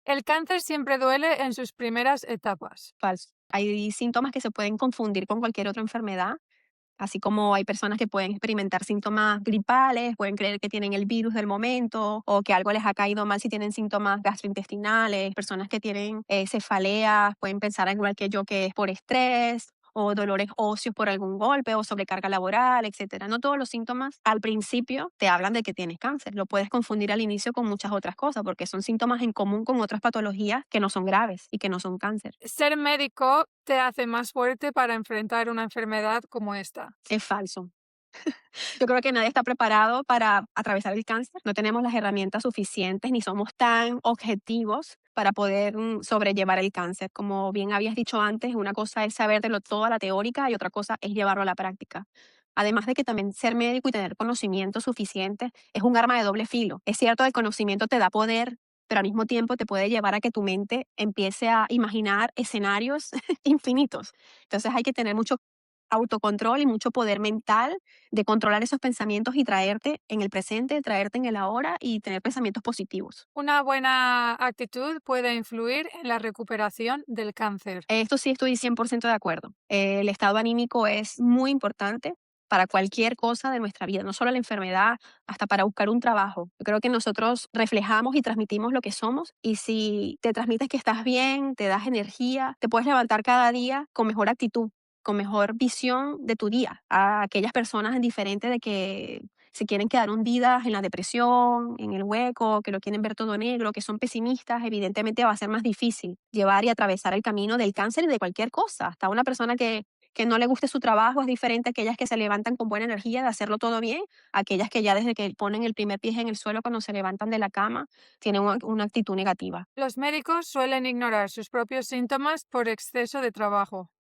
El cáncer siempre duele en sus primeras etapas. Falso. Hay síntomas que se pueden confundir con cualquier otra enfermedad. Así como hay personas que pueden experimentar síntomas gripales, pueden creer que tienen el virus del momento o que algo les ha caído mal si tienen síntomas gastrointestinales, personas que tienen cefaleas, pueden pensar igual que yo que es por estrés o dolores óseos por algún golpe o sobrecarga laboral, etcétera. No todos los síntomas al principio te hablan de que tienes cáncer. Lo puedes confundir al inicio con muchas otras cosas porque son síntomas en común con otras patologías que no son graves y que no son cáncer. Ser médico te hace más fuerte para enfrentar una enfermedad como esta. Es falso. Yo creo que nadie está preparado para atravesar el cáncer. No tenemos las herramientas suficientes ni somos tan objetivos para poder sobrellevar el cáncer. Como bien habías dicho antes, una cosa es sabértelo toda la teórica y otra cosa es llevarlo a la práctica. Además de que también ser médico y tener conocimiento suficiente es un arma de doble filo. Es cierto, el conocimiento te da poder, pero al mismo tiempo te puede llevar a que tu mente empiece a imaginar escenarios infinitos. Entonces hay que tener mucho autocontrol y mucho poder mental de controlar esos pensamientos y traerte en el presente, traerte en el ahora y tener pensamientos positivos. Una buena actitud puede influir en la recuperación del cáncer. Esto sí estoy 100% de acuerdo. El estado anímico es muy importante para cualquier cosa de nuestra vida, no solo la enfermedad, hasta para buscar un trabajo. Yo creo que nosotros reflejamos y transmitimos lo que somos y si te transmites que estás bien, te das energía, te puedes levantar cada día con mejor actitud, con mejor visión de tu día. A aquellas personas indiferentes de que se quieren quedar hundidas en la depresión, en el hueco, que lo quieren ver todo negro, que son pesimistas, evidentemente va a ser más difícil llevar y atravesar el camino del cáncer y de cualquier cosa. Hasta una persona que no le guste su trabajo es diferente a aquellas que se levantan con buena energía de hacerlo todo bien, a aquellas que ya desde que ponen el primer pie en el suelo cuando se levantan de la cama tienen una actitud negativa. Los médicos suelen ignorar sus propios síntomas por exceso de trabajo.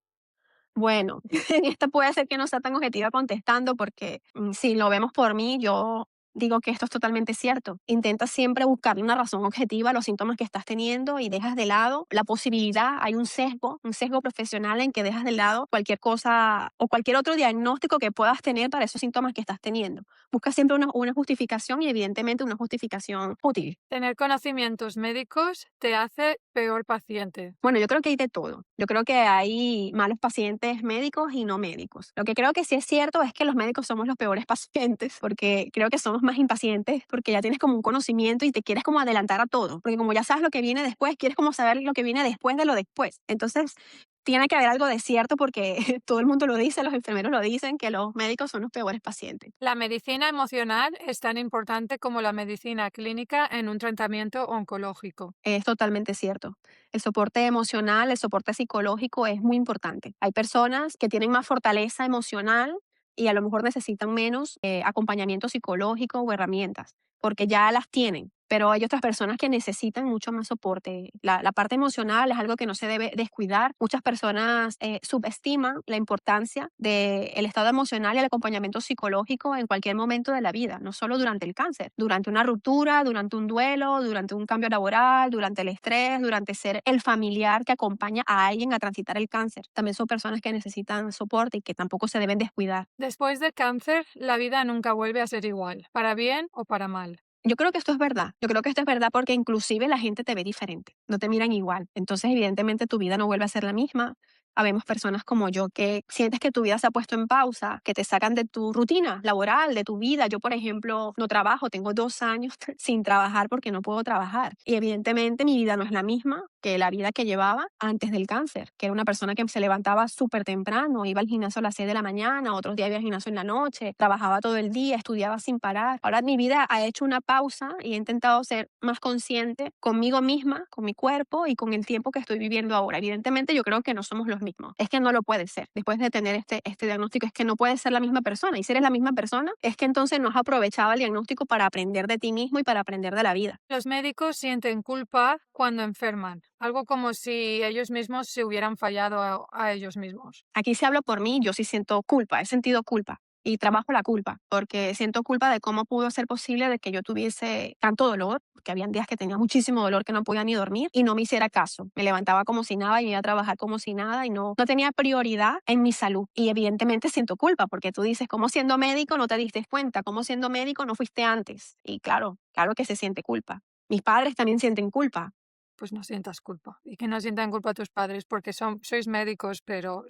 Bueno, en esta puede ser que no sea tan objetiva contestando porque si lo vemos por mí, yo digo que esto es totalmente cierto. Intenta siempre buscarle una razón objetiva a los síntomas que estás teniendo y dejas de lado la posibilidad, hay un sesgo profesional en que dejas de lado cualquier cosa o cualquier otro diagnóstico que puedas tener para esos síntomas que estás teniendo. Busca siempre una justificación y evidentemente una justificación útil. Tener conocimientos médicos te hace peor paciente. Bueno, yo creo que hay de todo. Yo creo que hay malos pacientes médicos y no médicos. Lo que creo que sí es cierto es que los médicos somos los peores pacientes porque creo que somos más impacientes porque ya tienes como un conocimiento y te quieres como adelantar a todo. Porque como ya sabes lo que viene después, quieres como saber lo que viene después de lo después. Entonces, tiene que haber algo de cierto porque todo el mundo lo dice, los enfermeros lo dicen, que los médicos son los peores pacientes. La medicina emocional es tan importante como la medicina clínica en un tratamiento oncológico. Es totalmente cierto. El soporte emocional, el soporte psicológico es muy importante. Hay personas que tienen más fortaleza emocional y a lo mejor necesitan menos acompañamiento psicológico o herramientas, porque ya las tienen, pero hay otras personas que necesitan mucho más soporte. La parte emocional es algo que no se debe descuidar. Muchas personas subestiman la importancia del estado emocional y el acompañamiento psicológico en cualquier momento de la vida, no solo durante el cáncer, durante una ruptura, durante un duelo, durante un cambio laboral, durante el estrés, durante ser el familiar que acompaña a alguien a transitar el cáncer. También son personas que necesitan soporte y que tampoco se deben descuidar. Después del cáncer, la vida nunca vuelve a ser igual, para bien o para mal. Yo creo que esto es verdad. Yo creo que esto es verdad porque inclusive la gente te ve diferente, no te miran igual. Entonces, evidentemente, tu vida no vuelve a ser la misma. Habemos personas como yo que sientes que tu vida se ha puesto en pausa, que te sacan de tu rutina laboral, de tu vida. Yo, por ejemplo, no trabajo, tengo 2 años sin trabajar porque no puedo trabajar. Y evidentemente mi vida no es la misma que la vida que llevaba antes del cáncer, que era una persona que se levantaba súper temprano, iba al gimnasio a las 6 de la mañana, otros días iba al gimnasio en la noche, trabajaba todo el día, estudiaba sin parar. Ahora mi vida ha hecho una pausa y he intentado ser más consciente conmigo misma, con mi cuerpo y con el tiempo que estoy viviendo ahora. Evidentemente yo creo que no somos los mismos. Es que no lo puede ser. Después de tener este diagnóstico es que no puedes ser la misma persona. Y si eres la misma persona, es que entonces no has aprovechado el diagnóstico para aprender de ti mismo y para aprender de la vida. Los médicos sienten culpa cuando enferman, algo como si ellos mismos se hubieran fallado a ellos mismos. Aquí se hablo por mí, yo sí siento culpa, he sentido culpa y trabajo la culpa, porque siento culpa de cómo pudo ser posible de que yo tuviese tanto dolor, porque habían días que tenía muchísimo dolor que no podía ni dormir y no me hiciera caso. Me levantaba como si nada y me iba a trabajar como si nada y no tenía prioridad en mi salud. Y evidentemente siento culpa, porque tú dices, ¿cómo siendo médico no te diste cuenta? ¿Cómo siendo médico no fuiste antes? Y claro, claro que se siente culpa. Mis padres también sienten culpa. Pues no sientas culpa y que no sientan culpa tus padres porque sois médicos, pero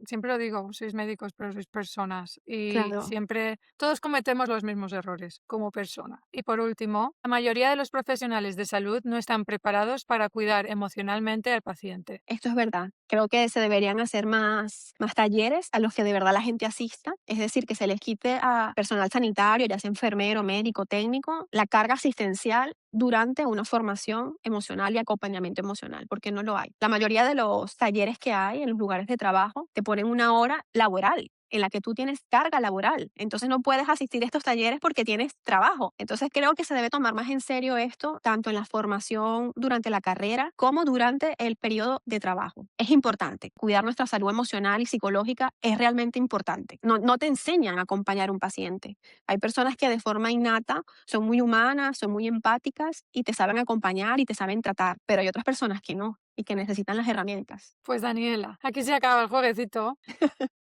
siempre lo digo, sois médicos, pero sois personas y Claro. siempre todos cometemos los mismos errores como persona. Y por último, la mayoría de los profesionales de salud no están preparados para cuidar emocionalmente al paciente. Esto es verdad. Creo que se deberían hacer más talleres a los que de verdad la gente asista, es decir, que se les quite a personal sanitario, ya sea enfermero, médico, técnico, la carga asistencial durante una formación emocional y acompañamiento emocional, porque no lo hay. La mayoría de los talleres que hay en los lugares de trabajo te ponen una hora laboral en la que tú tienes carga laboral. Entonces no puedes asistir a estos talleres porque tienes trabajo. Entonces creo que se debe tomar más en serio esto, tanto en la formación durante la carrera como durante el periodo de trabajo. Es importante. Cuidar nuestra salud emocional y psicológica es realmente importante. No te enseñan a acompañar a un paciente. Hay personas que de forma innata son muy humanas, son muy empáticas y te saben acompañar y te saben tratar, pero hay otras personas que no y que necesitan las herramientas. Pues Daniela, aquí se acaba el jueguecito.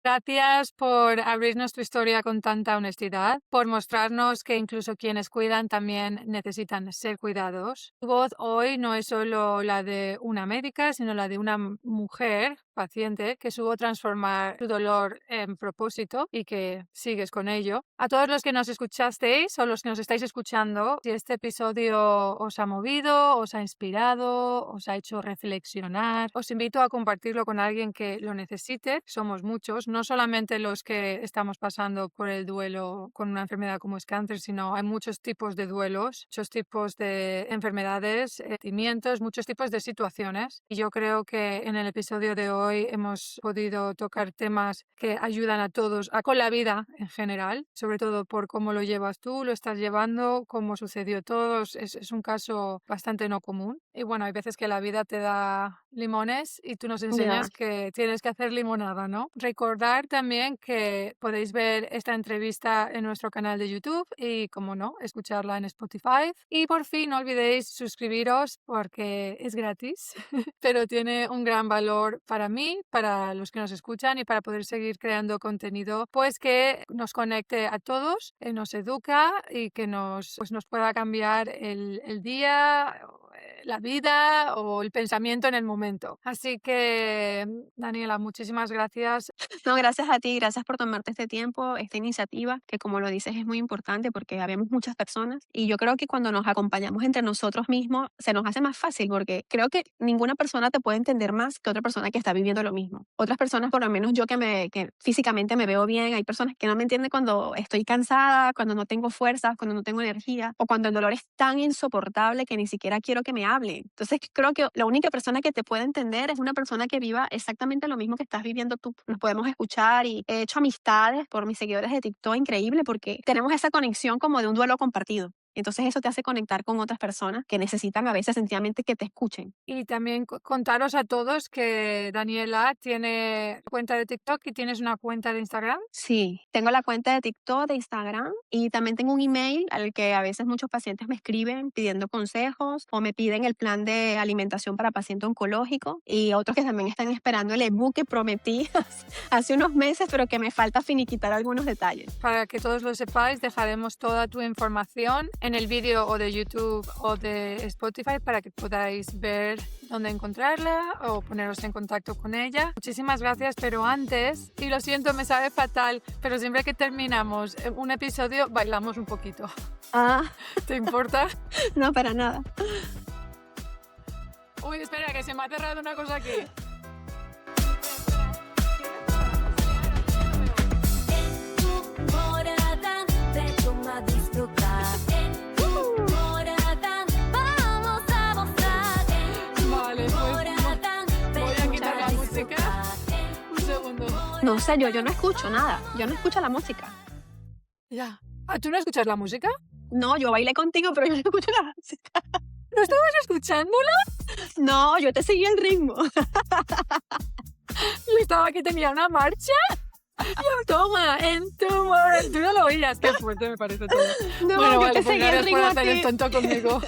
Gracias por abrirnos tu historia con tanta honestidad, por mostrarnos que incluso quienes cuidan también necesitan ser cuidados. Tu voz hoy no es solo la de una médica, sino la de una mujer paciente que supo transformar su dolor en propósito y que sigues con ello. A todos los que nos escuchasteis o los que nos estáis escuchando, si este episodio os ha movido, os ha inspirado, os ha hecho reflexionar, os invito a compartirlo con alguien que lo necesite. Somos muchos, no solamente los que estamos pasando por el duelo con una enfermedad como es cáncer, sino hay muchos tipos de duelos, muchos tipos de enfermedades, sentimientos, muchos tipos de situaciones. Y yo creo que en el episodio de hoy hemos podido tocar temas que ayudan a todos con la vida en general, sobre todo por cómo lo llevas tú, lo estás llevando, cómo sucedió todo. Es un caso bastante no común. Y bueno, hay veces que la vida te da limones y tú nos Ya. enseñas que tienes que hacer limonada, ¿no? Recordar también que podéis ver esta entrevista en nuestro canal de YouTube y, como no, escucharla en Spotify. Y por fin no olvidéis suscribiros porque es gratis, pero tiene un gran valor para mí, para los que nos escuchan y para poder seguir creando contenido, pues que nos conecte a todos, nos educa y que nos pueda cambiar el día, la vida o el pensamiento en el momento. Así que, Daniela, muchísimas gracias. No, gracias a ti, gracias por tomarte este tiempo, esta iniciativa, que como lo dices es muy importante porque habemos muchas personas y yo creo que cuando nos acompañamos entre nosotros mismos se nos hace más fácil porque creo que ninguna persona te puede entender más que otra persona que está viviendo lo mismo. Otras personas, por lo menos yo que físicamente me veo bien, hay personas que no me entienden cuando estoy cansada, cuando no tengo fuerzas, cuando no tengo energía o cuando el dolor es tan insoportable que ni siquiera quiero que me hable. Entonces creo que la única persona que te puede entender es una persona que viva exactamente lo mismo que estás viviendo tú. Nos podemos escuchar y he hecho amistades por mis seguidores de TikTok increíble porque tenemos esa conexión como de un duelo compartido. Entonces eso te hace conectar con otras personas que necesitan a veces sencillamente que te escuchen. Y también contaros a todos que Daniela tiene cuenta de TikTok y tienes una cuenta de Instagram. Sí, tengo la cuenta de TikTok, de Instagram y también tengo un email al que a veces muchos pacientes me escriben pidiendo consejos o me piden el plan de alimentación para paciente oncológico y otros que también están esperando el ebook que prometí hace unos meses, pero que me falta finiquitar algunos detalles. Para que todos lo sepáis, dejaremos toda tu información en el vídeo o de YouTube o de Spotify para que podáis ver dónde encontrarla o poneros en contacto con ella. Muchísimas gracias, pero antes, y lo siento, me sabe fatal, pero siempre que terminamos un episodio bailamos un poquito. Ah, ¿Te importa? no, para nada. Uy, espera, que se me ha cerrado una cosa aquí. Vale, pues voy a quitar la música. Un segundo. No sé, yo no escucho nada. Yo no escucho la música. Ya. Ah, ¿tú no escuchas la música? No, yo bailé contigo, pero yo no escucho la música. ¿No estabas escuchándola? No, yo te seguí el ritmo. Yo estaba que tenía una marcha. Yo, toma, en tu tú no lo oías. Qué fuerte me parece todo. No, Bueno, yo vale, te pues seguí el gracias por ritmo a hacer el ti. tonto conmigo.